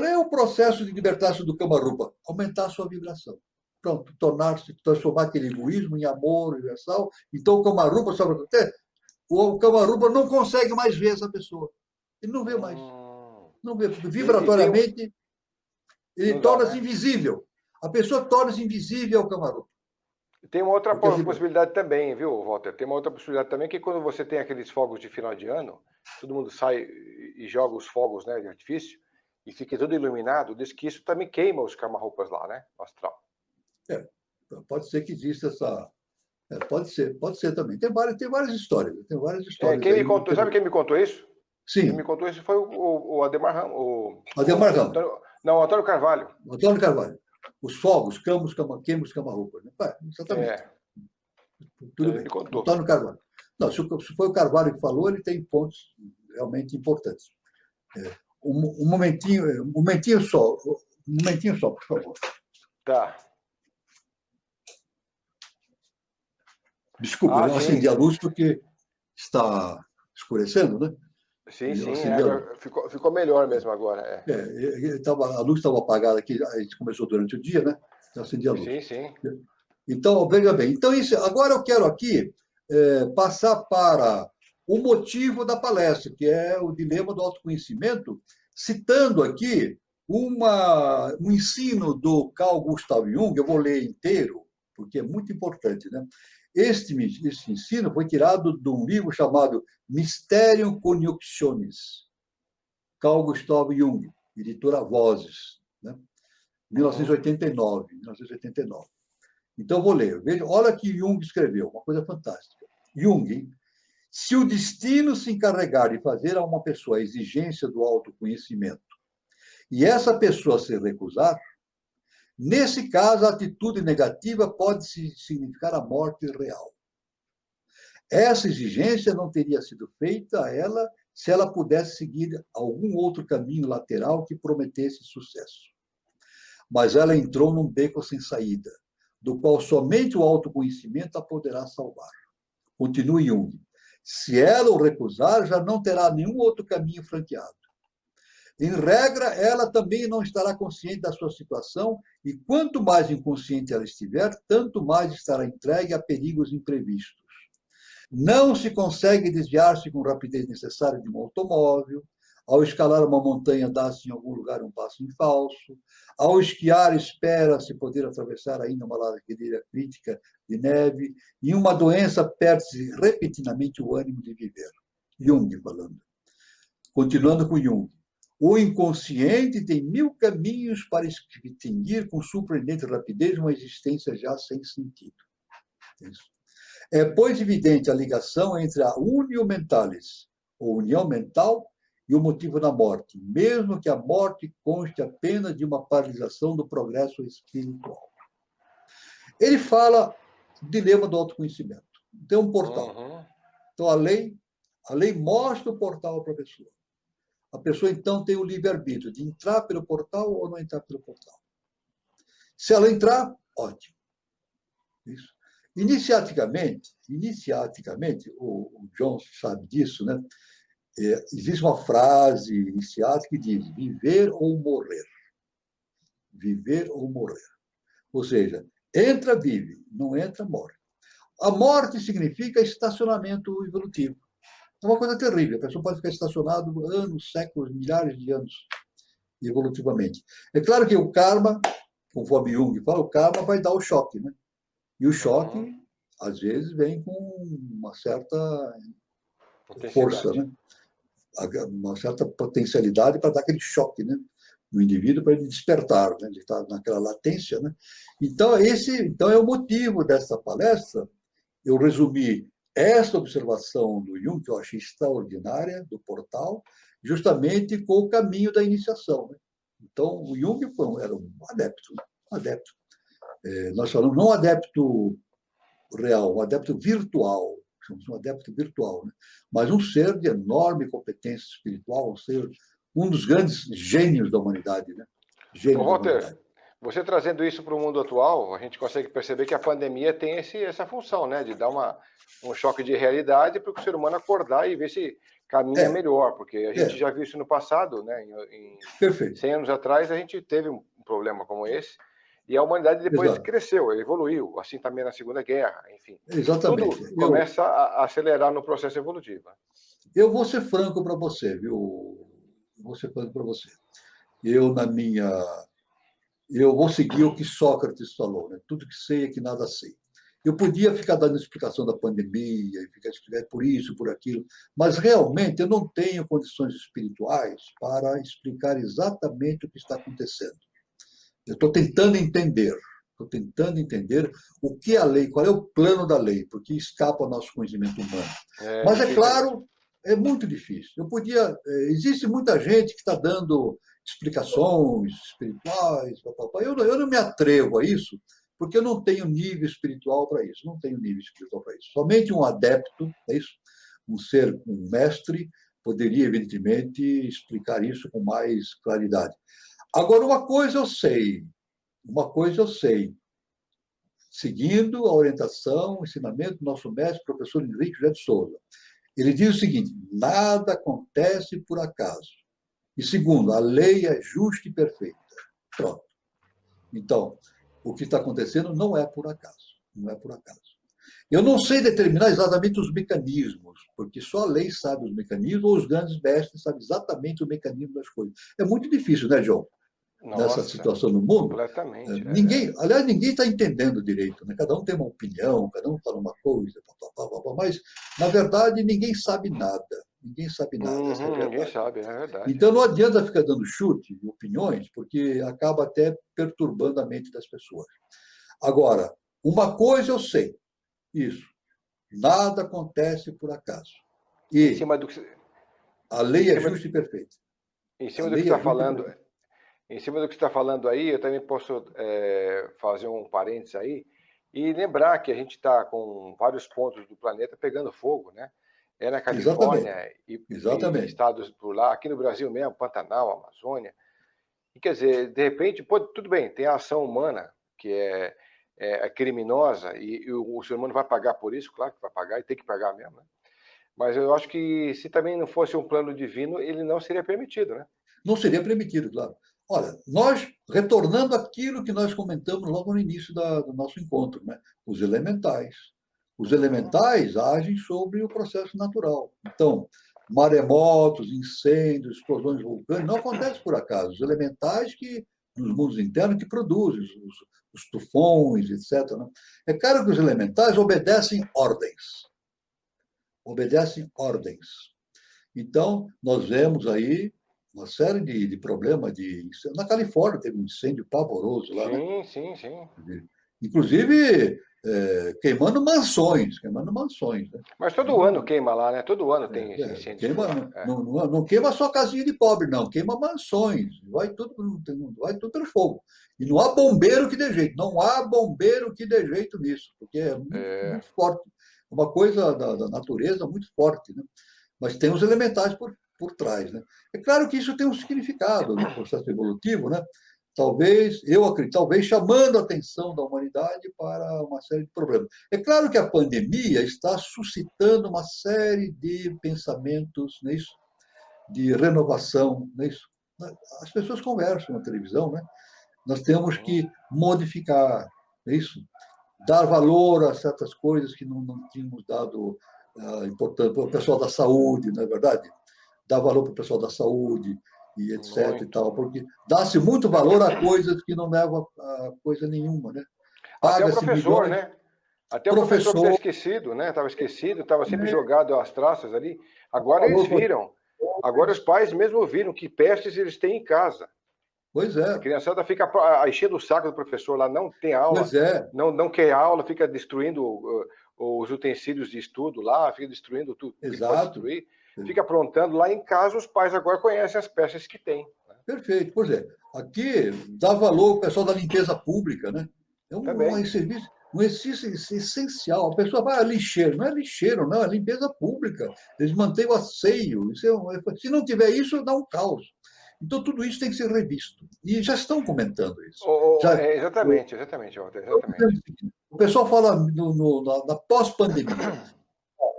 é o processo de libertar-se do Kamarupa? Aumentar a sua vibração. Pronto, transformar aquele egoísmo em amor universal. Então o Kamarupa, sabe o que acontece? O Kamarupa não consegue mais ver essa pessoa. Ele não vê mais. Não vê. Vibratoriamente, ele torna-se invisível. A pessoa torna-se invisível ao Kamarupa. Tem uma outra possibilidade também, viu, Walter? Tem uma outra possibilidade também, que quando você tem aqueles fogos de final de ano, todo mundo sai e joga os fogos, né, de artifício, e fica tudo iluminado, diz que isso também queima os Kamarupas lá, né, no astral. Pode ser que exista essa... pode ser também. Tem várias histórias. Quem me contou, sabe quem me contou isso? Sim. Quem me contou isso foi o Ademar Ramos. Ademar Ramos. Não, Antônio Carvalho. Antônio Carvalho. Os fogos, queimos Kamarupa. Exatamente. Tudo bem. Antônio Carvalho. Não, se foi o Carvalho que falou, ele tem pontos realmente importantes. Um momentinho só, por favor. Tá. Desculpa, eu acendi a luz porque está escurecendo, né? Sim, ficou melhor mesmo agora. A luz estava apagada aqui, a gente começou durante o dia, né? Eu acendi a luz. Sim. Então, veja bem. Então, agora eu quero aqui passar para o motivo da palestra, que é o dilema do autoconhecimento, citando aqui um ensino do Carl Gustav Jung. Eu vou ler inteiro, porque é muito importante, né? Este ensino foi tirado de um livro chamado Mysterium Coniunctionis, Carl Gustav Jung, editora Vozes, né? 1989. Então, eu vou ler. Veja, olha que Jung escreveu, uma coisa fantástica. Jung, se o destino se encarregar de fazer a uma pessoa a exigência do autoconhecimento e essa pessoa se recusar, nesse caso, a atitude negativa pode significar a morte real. Essa exigência não teria sido feita a ela se ela pudesse seguir algum outro caminho lateral que prometesse sucesso. Mas ela entrou num beco sem saída, do qual somente o autoconhecimento a poderá salvar. Continue Jung. Se ela o recusar, já não terá nenhum outro caminho franqueado. Em regra, ela também não estará consciente da sua situação e quanto mais inconsciente ela estiver, tanto mais estará entregue a perigos imprevistos. Não se consegue desviar-se com rapidez necessária de um automóvel, Ao escalar uma montanha, dá-se em algum lugar um passo em falso. Ao esquiar, espera-se poder atravessar ainda uma ladeira crítica de neve. Em uma doença, perde-se repentinamente o ânimo de viver. Jung falando. Continuando com Jung. O inconsciente tem 1000 caminhos para extinguir com surpreendente rapidez uma existência já sem sentido. É, pois, evidente a ligação entre a unio mentalis, ou união mental, e o motivo da morte, mesmo que a morte conste apenas de uma paralisação do progresso espiritual. Ele fala do dilema do autoconhecimento. Tem um portal. Uhum. Então, a lei mostra o portal para a pessoa. A pessoa, então, tem o livre-arbítrio de entrar pelo portal ou não entrar pelo portal. Se ela entrar, ótimo. Isso. Iniciaticamente, o John sabe disso, né? Existe uma frase iniciática que diz viver ou morrer. Viver ou morrer. Ou seja, entra, vive, não entra, morre. A morte significa estacionamento evolutivo. É uma coisa terrível. A pessoa pode ficar estacionado anos, séculos, milhares de anos, evolutivamente. É claro que o karma, conforme Jung fala, o karma vai dar o choque, né? E o choque, às vezes, vem com uma certa força, né? Uma certa potencialidade para dar aquele choque, né? No indivíduo, para ele despertar, né? Ele está naquela latência, né? Então, então é o motivo dessa palestra. Eu resumi essa observação do Jung, que eu achei extraordinária, do portal, justamente com o caminho da iniciação, né? Então, o Jung era um adepto. Nós falamos não um adepto real, um adepto virtual, chamamos um adepto virtual, né? Mas um ser de enorme competência espiritual, um dos grandes gênios da humanidade, né? Ô, Walter, você trazendo isso para o mundo atual, a gente consegue perceber que a pandemia tem essa função, né? De dar um choque de realidade para o ser humano acordar e ver se caminha melhor, porque a gente já viu isso no passado, né? Perfeito. 100 anos atrás a gente teve um problema como esse, e a humanidade depois cresceu, evoluiu, assim também na Segunda Guerra, enfim. Exatamente. Tudo começa a acelerar no processo evolutivo. Eu vou ser franco para você, viu? Vou ser franco para você. Eu vou seguir o que Sócrates falou, né? Tudo que sei é que nada sei. Eu podia ficar dando explicação da pandemia, ficar explicando por isso, por aquilo, mas realmente eu não tenho condições espirituais para explicar exatamente o que está acontecendo. Eu estou tentando entender o que é a lei, qual é o plano da lei, porque escapa ao nosso conhecimento humano. Mas é claro, é muito difícil. Existe muita gente que está dando explicações espirituais, eu não me atrevo a isso, porque eu não tenho nível espiritual para isso. Somente um adepto, é isso? Um mestre, poderia, evidentemente, explicar isso com mais claridade. Agora, uma coisa eu sei, seguindo a orientação, o ensinamento do nosso mestre, professor Henrique José de Souza. Ele diz o seguinte: nada acontece por acaso. E segundo, a lei é justa e perfeita. Pronto. Então, o que está acontecendo não é por acaso. Eu não sei determinar exatamente os mecanismos, porque só a lei sabe os mecanismos, ou os grandes mestres sabem exatamente o mecanismo das coisas. É muito difícil, né, João? Nessa situação no mundo. Completamente. Ninguém está entendendo direito, né? Cada um tem uma opinião, cada um fala uma coisa, mas, na verdade, ninguém sabe nada. Ninguém sabe, é verdade. Então, não adianta ficar dando chute e opiniões, porque acaba até perturbando a mente das pessoas. Agora, uma coisa eu sei, isso, nada acontece por acaso. E a lei é justa e perfeita. Em cima do que está falando... Em cima do que você está falando aí, eu também posso fazer um parênteses aí e lembrar que a gente está com vários pontos do planeta pegando fogo, né? Na Califórnia e estados por lá, aqui no Brasil mesmo, Pantanal, Amazônia. E quer dizer, de repente, tudo bem, tem a ação humana que é criminosa e o ser humano vai pagar por isso, claro que vai pagar e tem que pagar mesmo, né? Mas eu acho que se também não fosse um plano divino, ele não seria permitido, né? Não seria permitido, claro. Olha, nós, retornando àquilo que nós comentamos logo no início do nosso encontro, né? Os elementais. Os elementais agem sobre o processo natural. Então, maremotos, incêndios, explosões vulcânicas, não acontece por acaso. Os elementais que, nos mundos internos, que produzem os tufões, etc. Né? É claro que os elementais obedecem ordens. Obedecem ordens. Então, nós vemos aí uma série de problemas. Na Califórnia teve um incêndio pavoroso lá, né? Sim. Inclusive, queimando mansões, né? Mas todo ano queima lá, né? Todo ano tem esse incêndio. Não queima só casinha de pobre, não. Queima mansões. Vai tudo pelo fogo. E não há bombeiro que dê jeito. Não há bombeiro que dê jeito nisso, porque é muito forte. Uma coisa da natureza muito forte, né? Mas tem os elementais por trás, né? É claro que isso tem um significado no processo evolutivo, né? Talvez, eu acredito, talvez chamando a atenção da humanidade para uma série de problemas. É claro que a pandemia está suscitando uma série de pensamentos, não é isso? De renovação, não é isso? As pessoas conversam na televisão, né? Nós temos que modificar, não é isso? Dar valor a certas coisas que não tínhamos dado importância para o pessoal da saúde, não é verdade? Dar valor para o pessoal da saúde, e etc. Muito. E tal, porque dá-se muito valor a coisas que não levam a coisa nenhuma, né? Até o professor, milhões, né? Até o professor que está esquecido, né? Estava esquecido, estava sempre jogado às traças ali. Agora eles viram. Agora os pais mesmo viram que pestes eles têm em casa. Pois é. A criançada fica enchendo o saco do professor lá, não tem aula, pois é. não quer aula, fica destruindo os utensílios de estudo lá, fica destruindo tudo que pode destruir. Fica aprontando lá em casa, os pais agora conhecem as peças que tem. Né? Perfeito. Pois é, aqui dá valor o pessoal da limpeza pública, né? É um serviço essencial. A pessoa vai a lixeiro, não é lixeiro, não, é limpeza pública. Eles mantêm o asseio. Se não tiver isso, dá um caos. Então, tudo isso tem que ser revisto. E já estão comentando isso. Exatamente, Walter, exatamente. O pessoal fala na pós-pandemia.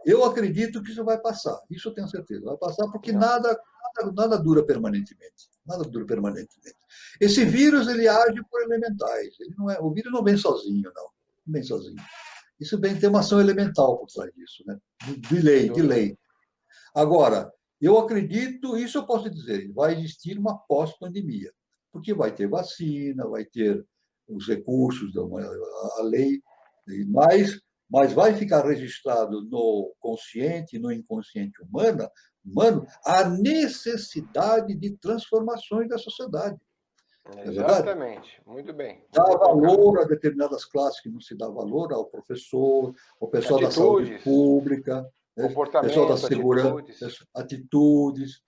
Eu acredito que isso vai passar, isso eu tenho certeza. Vai passar porque nada dura permanentemente. Nada dura permanentemente. Esse vírus, ele age por elementais. O vírus não vem sozinho, não. Não vem sozinho. Isso tem uma ação elemental por trás disso, né? De lei. Agora, eu acredito, isso eu posso dizer, vai existir uma pós-pandemia, porque vai ter vacina, vai ter os recursos, a lei, mas vai ficar registrado no consciente e no inconsciente humano a necessidade de transformações da sociedade. Exatamente, muito bem. Dá valor a determinadas classes que não se dá valor, ao professor, ao pessoal da saúde pública, o pessoal da segurança, atitudes,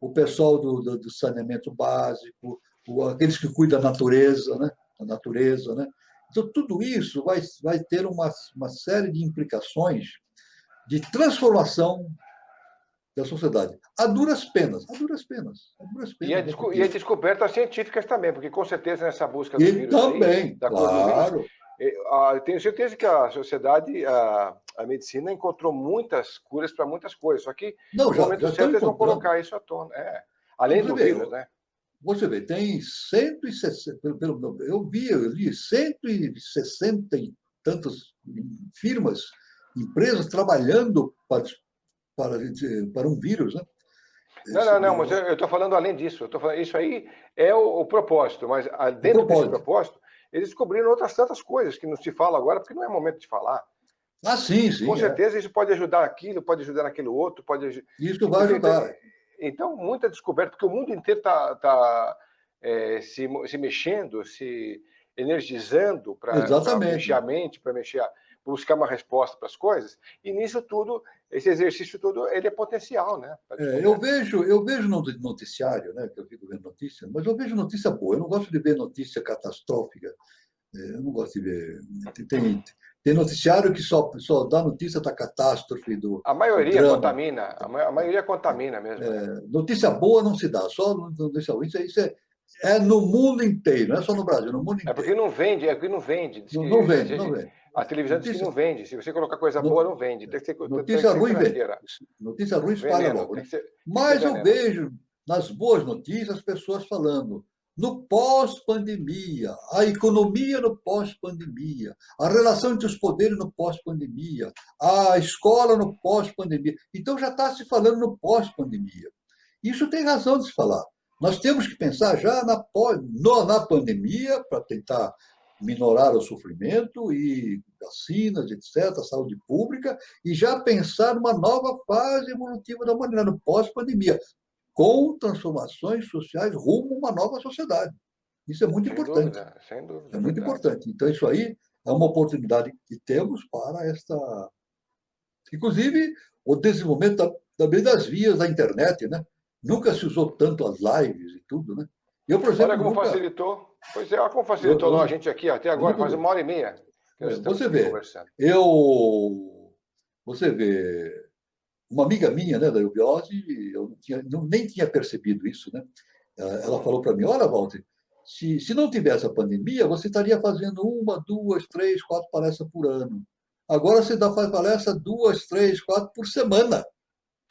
o pessoal do saneamento básico, aqueles que cuidam da natureza, né? Então, tudo isso vai ter uma série de implicações de transformação da sociedade. A duras penas. E as descobertas científicas também, porque com certeza nessa busca do vírus também, da claro. Tenho certeza que a sociedade, a medicina encontrou muitas curas para muitas coisas, só que no momento certo eles vão colocar isso à tona. Além do vírus, né? Você vê, tem 160, eu li 160 e tantas firmas, empresas trabalhando para um vírus, né? Não, mas eu estou falando além disso. Isso aí é o propósito, mas dentro desse propósito, eles descobriram outras tantas coisas que não se fala agora, porque não é momento de falar. Sim. Com certeza isso pode ajudar aquilo, pode ajudar naquilo outro, Isso vai ajudar. Então, muita descoberta, porque o mundo inteiro está se mexendo, se energizando para mexer a mente, para buscar uma resposta para as coisas, e nisso tudo, esse exercício todo, ele é potencial, né? Eu vejo no noticiário, né, que eu fico vendo notícia, mas eu vejo notícia boa, eu não gosto de ver notícia catastrófica, eu não gosto de ver... Tem noticiário que só dá notícia da catástrofe, a maioria contamina, a maioria contamina mesmo. Notícia boa não se dá, só notícia ruim. Isso é no mundo inteiro, não é só no Brasil, no mundo inteiro. É porque não vende, não vende. Não vende. A televisão diz que não vende. Se você colocar coisa boa, não vende. Tem que ser, notícia ruim vende. Notícia ruim espalha logo. Né? Mas eu vejo nas boas notícias as pessoas falando. no pós-pandemia, a economia no pós-pandemia, a relação entre os poderes no pós-pandemia, a escola no pós-pandemia. Então já está se falando no pós-pandemia. Isso tem razão de se falar. Nós temos que pensar já na pandemia para tentar minorar o sofrimento e vacinas, etc., saúde pública, e já pensar numa nova fase evolutiva da humanidade, no pós-pandemia, com transformações sociais rumo a uma nova sociedade. Isso é muito importante. Sem dúvida, É é muito verdade. importante. Então, isso aí é uma oportunidade que temos para esta. Inclusive, o desenvolvimento também das vias da internet, né? Nunca se usou tanto as lives e tudo, né? Eu, por Olha exemplo, como nunca. facilitou. Pois é, olha como facilitou a gente aqui até Eu agora, nunca faz vi. 1h30 que nós estamos Você aqui vê, conversando. você vê, uma amiga minha, né, da eubiose, eu nem tinha percebido isso, né? Ela falou para mim: olha, Walter, se não tivesse a pandemia, você estaria fazendo 1, 2, 3, 4 palestras por ano. Agora você faz palestra 2, 3, 4 por semana.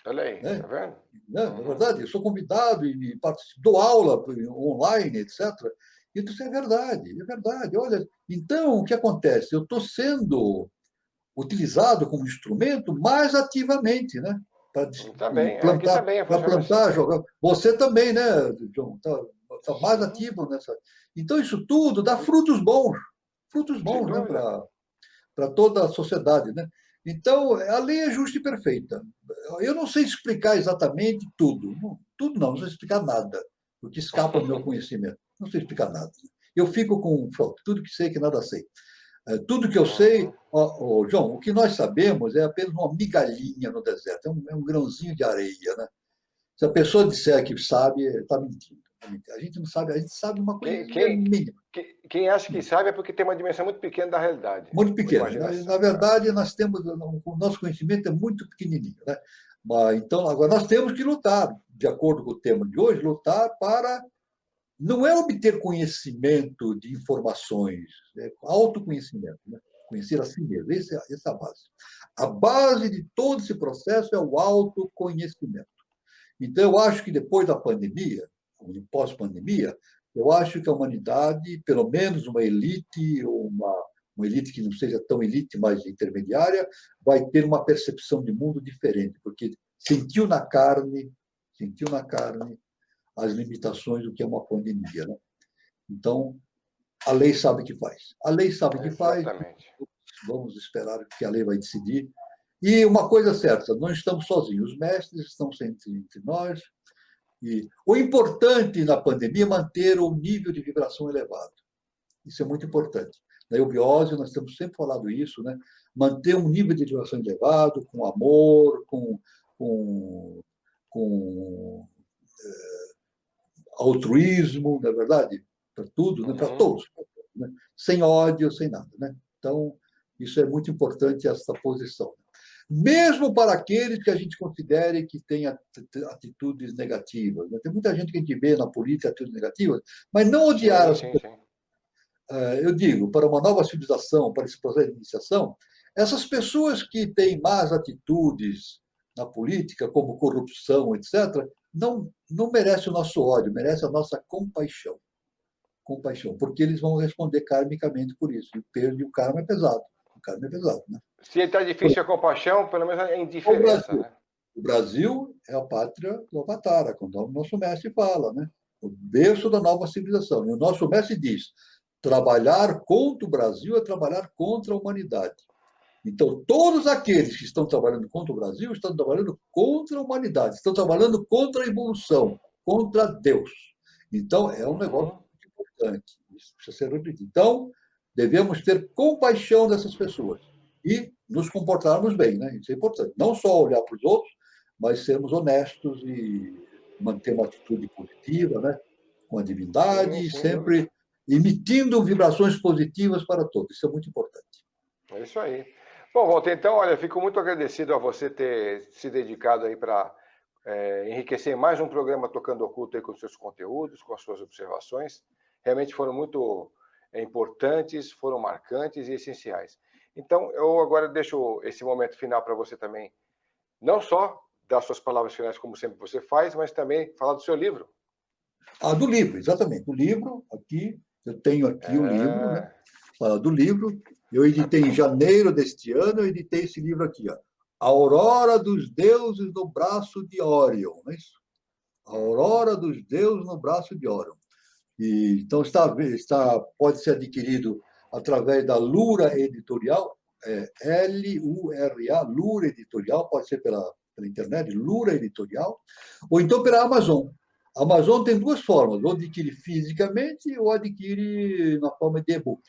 Olha aí, Né? tá vendo? Na verdade, eu sou convidado e participo, dou aula online, etc. Isso é verdade, é verdade. Olha, então, o que acontece? Eu estou sendo utilizado como instrumento mais ativamente, né? Também, aqui também Para funciona assim. plantar, jogar. Você também, né, John? Tá mais Sim, ativo nessa. Então, isso tudo dá frutos sem bons, né, dúvida. para toda a sociedade, né? Então, a lei é justa e perfeita. Eu não sei explicar exatamente tudo. Tudo não sei explicar nada, porque escapa ao meu conhecimento. Não sei explicar nada. Eu fico com tudo que sei que nada sei. Tudo que eu sei, Uhum. João, o que nós sabemos é apenas uma migalhinha no deserto, é um grãozinho de areia, né? Se a pessoa disser que sabe, está mentindo. A gente não sabe, a gente sabe uma Quem, coisinha quem, mínima. quem acha que sabe é porque tem uma dimensão muito pequena da realidade, Muito uma pequena. Na imaginação. verdade, nós temos, o nosso conhecimento é muito pequenininho, né? Mas, então, agora nós temos que lutar, de acordo com o tema de hoje, lutar para não é obter conhecimento de informações, é autoconhecimento, né? Conhecer a si mesmo, essa é a base. A base de todo esse processo é o autoconhecimento. Então, eu acho que depois da pandemia, ou pós-pandemia, eu acho que a humanidade, pelo menos uma elite, ou uma elite que não seja tão elite, mas intermediária, vai ter uma percepção de mundo diferente, porque sentiu na carne as limitações do que é uma pandemia. Né? Então, a lei sabe o que faz. A lei sabe o que faz, Exatamente. vamos esperar o que a lei vai decidir. E uma coisa certa, não estamos sozinhos, os mestres estão sempre entre nós, e o importante na pandemia é manter o nível de vibração elevado. Isso é muito importante. Na eubiose, nós temos sempre falado isso, né? Manter um nível de vibração elevado, com amor, com, com altruísmo, não é verdade? Para tudo, né? Para Uhum. todos. Né? Sem ódio, sem nada. Né? Então, isso é muito importante, essa posição. Mesmo para aqueles que a gente considere que têm atitudes negativas. Né? Tem muita gente que a gente vê na política atitudes negativas, mas não odiar Sim, as sim, pessoas. sim. Eu digo, para uma nova civilização, para esse processo de iniciação, essas pessoas que têm más atitudes na política, como corrupção, etc., não merecem o nosso ódio, merecem a nossa compaixão. Compaixão, porque eles vão responder karmicamente por isso. E o karma é pesado. O karma é pesado, né? Se está difícil a compaixão, pelo menos a O indiferença, Brasil. né? O Brasil é a pátria do Avatara, quando o nosso mestre fala, né? O berço da nova civilização. E o nosso mestre diz: trabalhar contra o Brasil é trabalhar contra a humanidade. Então, todos aqueles que estão trabalhando contra o Brasil estão trabalhando contra a humanidade, estão trabalhando contra a evolução, contra Deus. Então, é um negócio Uhum. muito importante. Isso precisa ser repetido. Então, devemos ter compaixão dessas pessoas e nos comportarmos bem, né? Isso é importante. Não só olhar para os outros, mas sermos honestos e manter uma atitude positiva, né? Com a Sim, divindade e sem dúvida. sempre emitindo vibrações positivas para todos. Isso é muito importante. É isso aí. Bom, Walter, então, olha, fico muito agradecido a você ter se dedicado aí para enriquecer mais um programa Tocando Oculto aí com os seus conteúdos, com as suas observações. Realmente foram muito importantes, foram marcantes e essenciais. Então, eu agora deixo esse momento final para você também, não só dar suas palavras finais, como sempre você faz, mas também falar do seu livro. Do livro, exatamente. O livro, aqui, eu tenho aqui o livro, né? Do livro. Eu editei em janeiro deste ano, eu editei esse livro aqui, ó. A Aurora dos Deuses no Braço de Órion, não é isso? A Aurora dos Deuses no Braço de Órion. Então, pode ser adquirido através da Lura Editorial, Lura, Lura Editorial, pode ser pela internet, Lura Editorial, ou então pela Amazon. A Amazon tem duas formas, ou adquire fisicamente ou adquire na forma de e-book.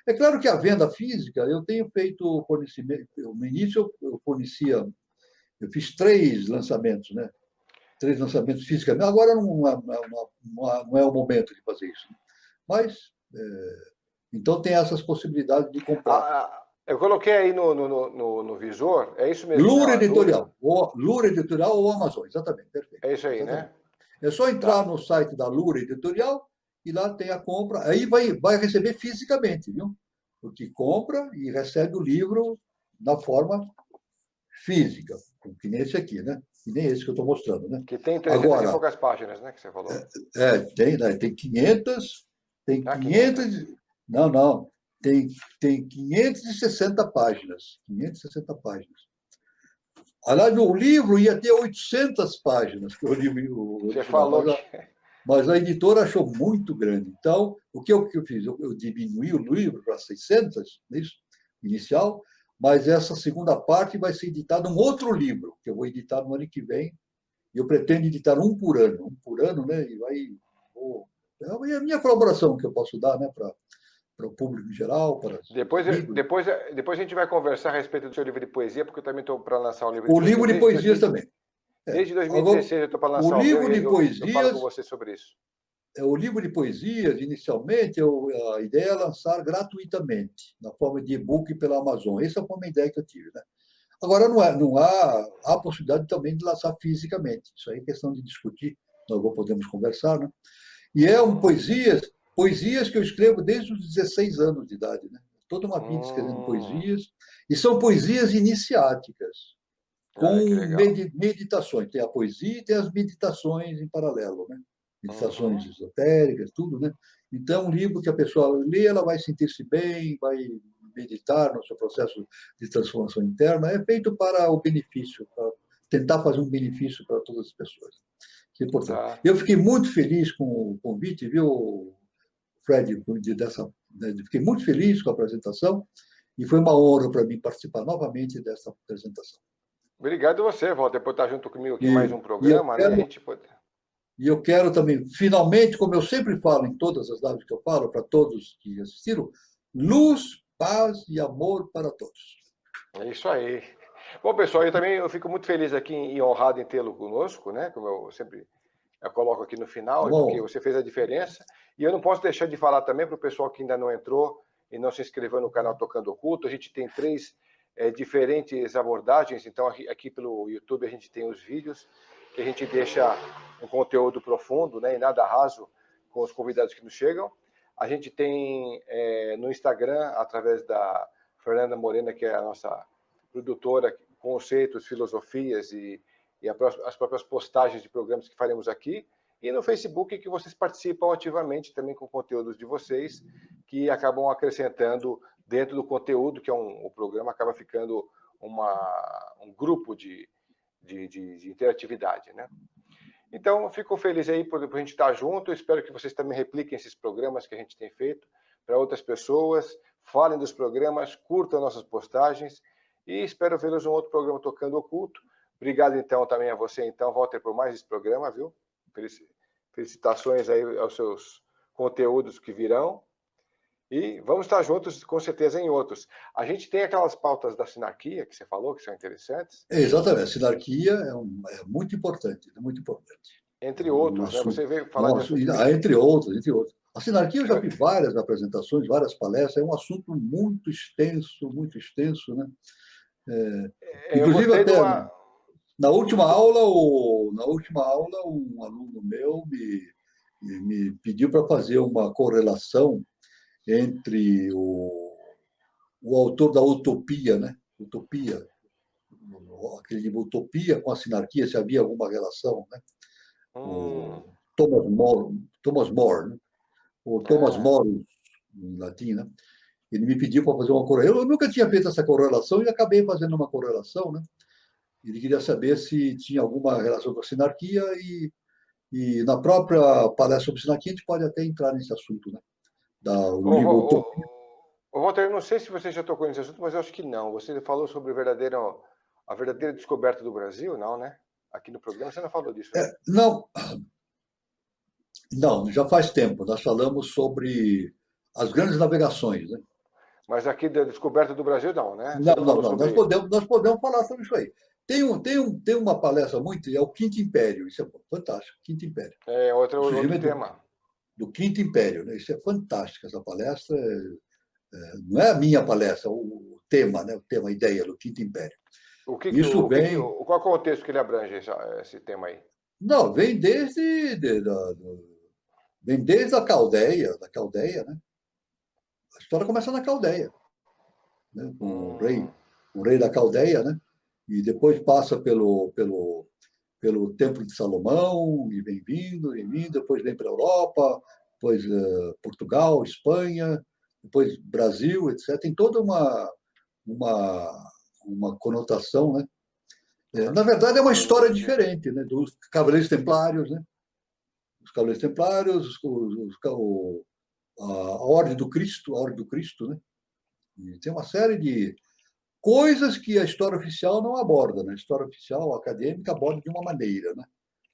É claro que a venda física, eu tenho feito fornecimento, no início eu fiz 3 lançamentos, né? 3 lançamentos fisicamente. Agora não é o momento de fazer isso. Mas, então tem essas possibilidades de comprar. Eu coloquei aí no visor, é isso mesmo, Lura né? Editorial. Lura Editorial ou Amazon, exatamente, perfeito. É isso aí, exatamente. né? É só entrar no site da Lura Editorial e lá tem a compra. Aí vai receber fisicamente, viu? Porque compra e recebe o livro na forma física, que nem esse aqui, né? Que nem esse que eu estou mostrando, né? Que tem 300 e poucas páginas, né? Que você falou. Tem 500, tem 500, 500. não, tem 560 páginas. 560 páginas. Aliás, o livro ia ter 800 páginas, que o livro Você original, falou que... mas a editora achou muito grande. Então, o que eu fiz? Eu diminuí o livro para 600, isso, inicial, mas essa segunda parte vai ser editada um outro livro, que eu vou editar no ano que vem, e eu pretendo editar um por ano, né? E é a minha colaboração que eu posso dar, né, para o público em geral, para depois a gente vai conversar a respeito do seu livro de poesia, porque eu também estou para lançar um livro de o poesia. livro de poesias também. Desde Agora, 2016 eu estou para o lançar o meu livro de e eu falo com poesias, você sobre isso. o livro de poesias, inicialmente, a ideia é lançar gratuitamente, na forma de e-book pela Amazon. Essa foi uma ideia que eu tive, né? Agora, não há a possibilidade também de lançar fisicamente. Isso aí é questão de discutir, nós podemos conversar, né? E poesias que eu escrevo desde os 16 anos de idade, né? Toda uma vida escrevendo poesias, e são poesias iniciáticas, Olha que com legal. meditações. Tem a poesia e tem as meditações em paralelo, né? Meditações esotéricas, tudo, né? Então, um livro que a pessoa lê, ela vai sentir-se bem, vai meditar no seu processo de transformação interna, é feito para o benefício, para tentar fazer um benefício para todas as pessoas. Que é importante. Tá. Eu fiquei muito feliz com o convite, viu, Fred? Fiquei muito feliz com a apresentação e foi uma honra para mim participar novamente dessa apresentação. Obrigado a você, Walter, por estar junto comigo aqui em mais um E eu programa, né? quero, A gente pode... e eu quero também, finalmente, como eu sempre falo em todas as lives que eu falo, para todos que assistiram, luz, paz e amor para todos. É isso aí. Bom, pessoal, eu fico muito feliz aqui e honrado em tê-lo conosco, né? Como eu sempre coloco aqui no final, porque você fez a diferença. E eu não posso deixar de falar também para o pessoal que ainda não entrou e não se inscreveu no canal Tocando Oculto. A gente tem 3 diferentes abordagens. Então, aqui pelo YouTube a gente tem os vídeos, que a gente deixa um conteúdo profundo, né? E nada raso com os convidados que nos chegam. A gente tem no Instagram, através da Fernanda Morena, que é a nossa produtora, conceitos, filosofias e as próprias postagens de programas que faremos aqui, e no Facebook, que vocês participam ativamente também com conteúdos de vocês, que acabam acrescentando dentro do conteúdo, que o programa acaba ficando um grupo de interatividade, né? Então, fico feliz aí por a gente estar junto, espero que vocês também repliquem esses programas que a gente tem feito para outras pessoas, falem dos programas, curtam nossas postagens, e espero vê-los em um outro programa Tocando Oculto. Obrigado, então, também a você, então, Walter, por mais esse programa, viu? Felicitações aí aos seus conteúdos que virão. E vamos estar juntos, com certeza, em outros. A gente tem aquelas pautas da sinarquia, que você falou, que são interessantes. Exatamente. A sinarquia é muito importante, é muito importante. Entre outros, né? Você veio falar de assuntos... Entre outros. A sinarquia eu já fiz várias apresentações, várias palestras, é um assunto muito extenso, né? Inclusive, até na última aula, um aluno meu me pediu para fazer uma correlação entre o autor da Utopia, né? Utopia, aquele livro Utopia com a sinarquia, se havia alguma relação, né? Thomas More, né? Ou Thomas Morus, em latim, né? Ele me pediu para fazer uma correlação. Eu nunca tinha feito essa correlação e acabei fazendo uma correlação, né? Ele queria saber se tinha alguma relação com a sinarquia e na própria palestra sobre sinarquia a gente pode até entrar nesse assunto, né? O livro. Walter, eu não sei se você já tocou nesse assunto, mas eu acho que não. Você falou sobre a verdadeira descoberta do Brasil, não, né? Aqui no programa você não falou disso, né? Não, já faz tempo. Nós falamos sobre as grandes navegações, né? Mas aqui da descoberta do Brasil, não, né? Não. Nós podemos falar sobre isso aí. Tem uma palestra muito, é o Quinto Império, isso é fantástico, Quinto Império. É outro tema. Do Quinto Império, né? Isso é fantástico, essa palestra. Não é a minha palestra, o tema, né? O tema, a ideia do Quinto Império. Qual é o contexto que ele abrange esse tema aí? Não, vem desde a Caldeia, né? A história começa na Caldeia, né? Com o rei da Caldeia, né? E depois passa pelo Templo de Salomão, e vem vindo, depois vem para a Europa, depois Portugal, Espanha, depois Brasil, etc. Tem toda uma conotação, né? Na verdade, é uma história diferente, né? Dos Cavaleiros Templários, né? Os Cavaleiros Templários, a Ordem do Cristo, né? E tem uma série de coisas que a história oficial não aborda, né? A história oficial acadêmica aborda de uma maneira, né?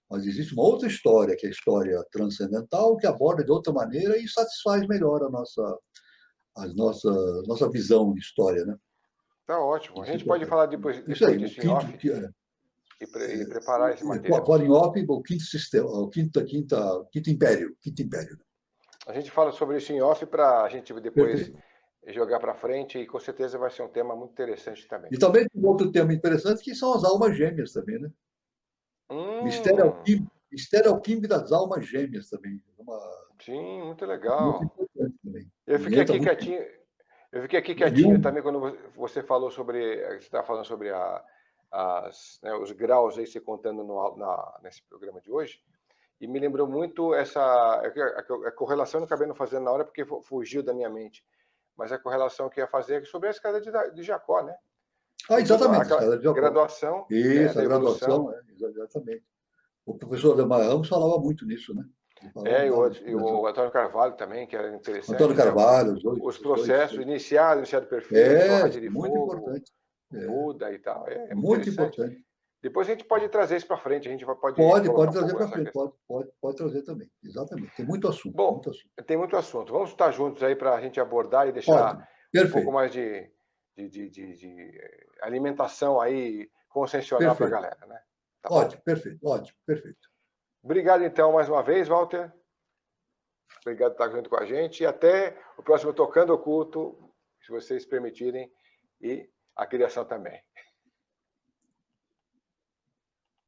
Mas existe uma outra história, que é a história transcendental, que aborda de outra maneira e satisfaz melhor a nossa visão de história, né? Tá ótimo. A gente pode falar depois disso em off e preparar esse material. Fora em off, o quinto sistema, o quinto império. A gente fala sobre isso em off para a gente depois jogar para frente e com certeza vai ser um tema muito interessante também. E também tem outro tema interessante que são as almas gêmeas também, né? Mistério alquímico das almas gêmeas também. Sim, muito legal. Muito importante também. Eu fiquei aqui quietinho. Eu fiquei aqui quietinho também quando você falou sobre, você está falando sobre os graus aí se contando nesse programa de hoje, e me lembrou muito a correlação, eu não acabei não fazendo na hora porque fugiu da minha mente, mas a correlação que ia fazer é sobre a escada de Jacó, né? Exatamente, a escada de Jacó. Graduação. Isso, a graduação, exatamente. O professor Ademar Ramos falava muito nisso, né? E o Antônio Carvalho também, que era interessante. Antônio Carvalho, os processos, iniciado perfeito, de muito fogo, importante. Buda e tal. É muito importante. Depois a gente pode trazer isso para frente, a gente pode trazer para frente, pode trazer também, exatamente. Tem muito assunto. Bom, tem muito assunto. Vamos estar juntos aí para a gente abordar e deixar um pouco mais de alimentação aí consciencial para a galera, né? Tá ótimo, perfeito. Obrigado, então, mais uma vez, Walter. Obrigado por estar junto com a gente. E até o próximo Tocando Oculto, se vocês permitirem, e a criação também.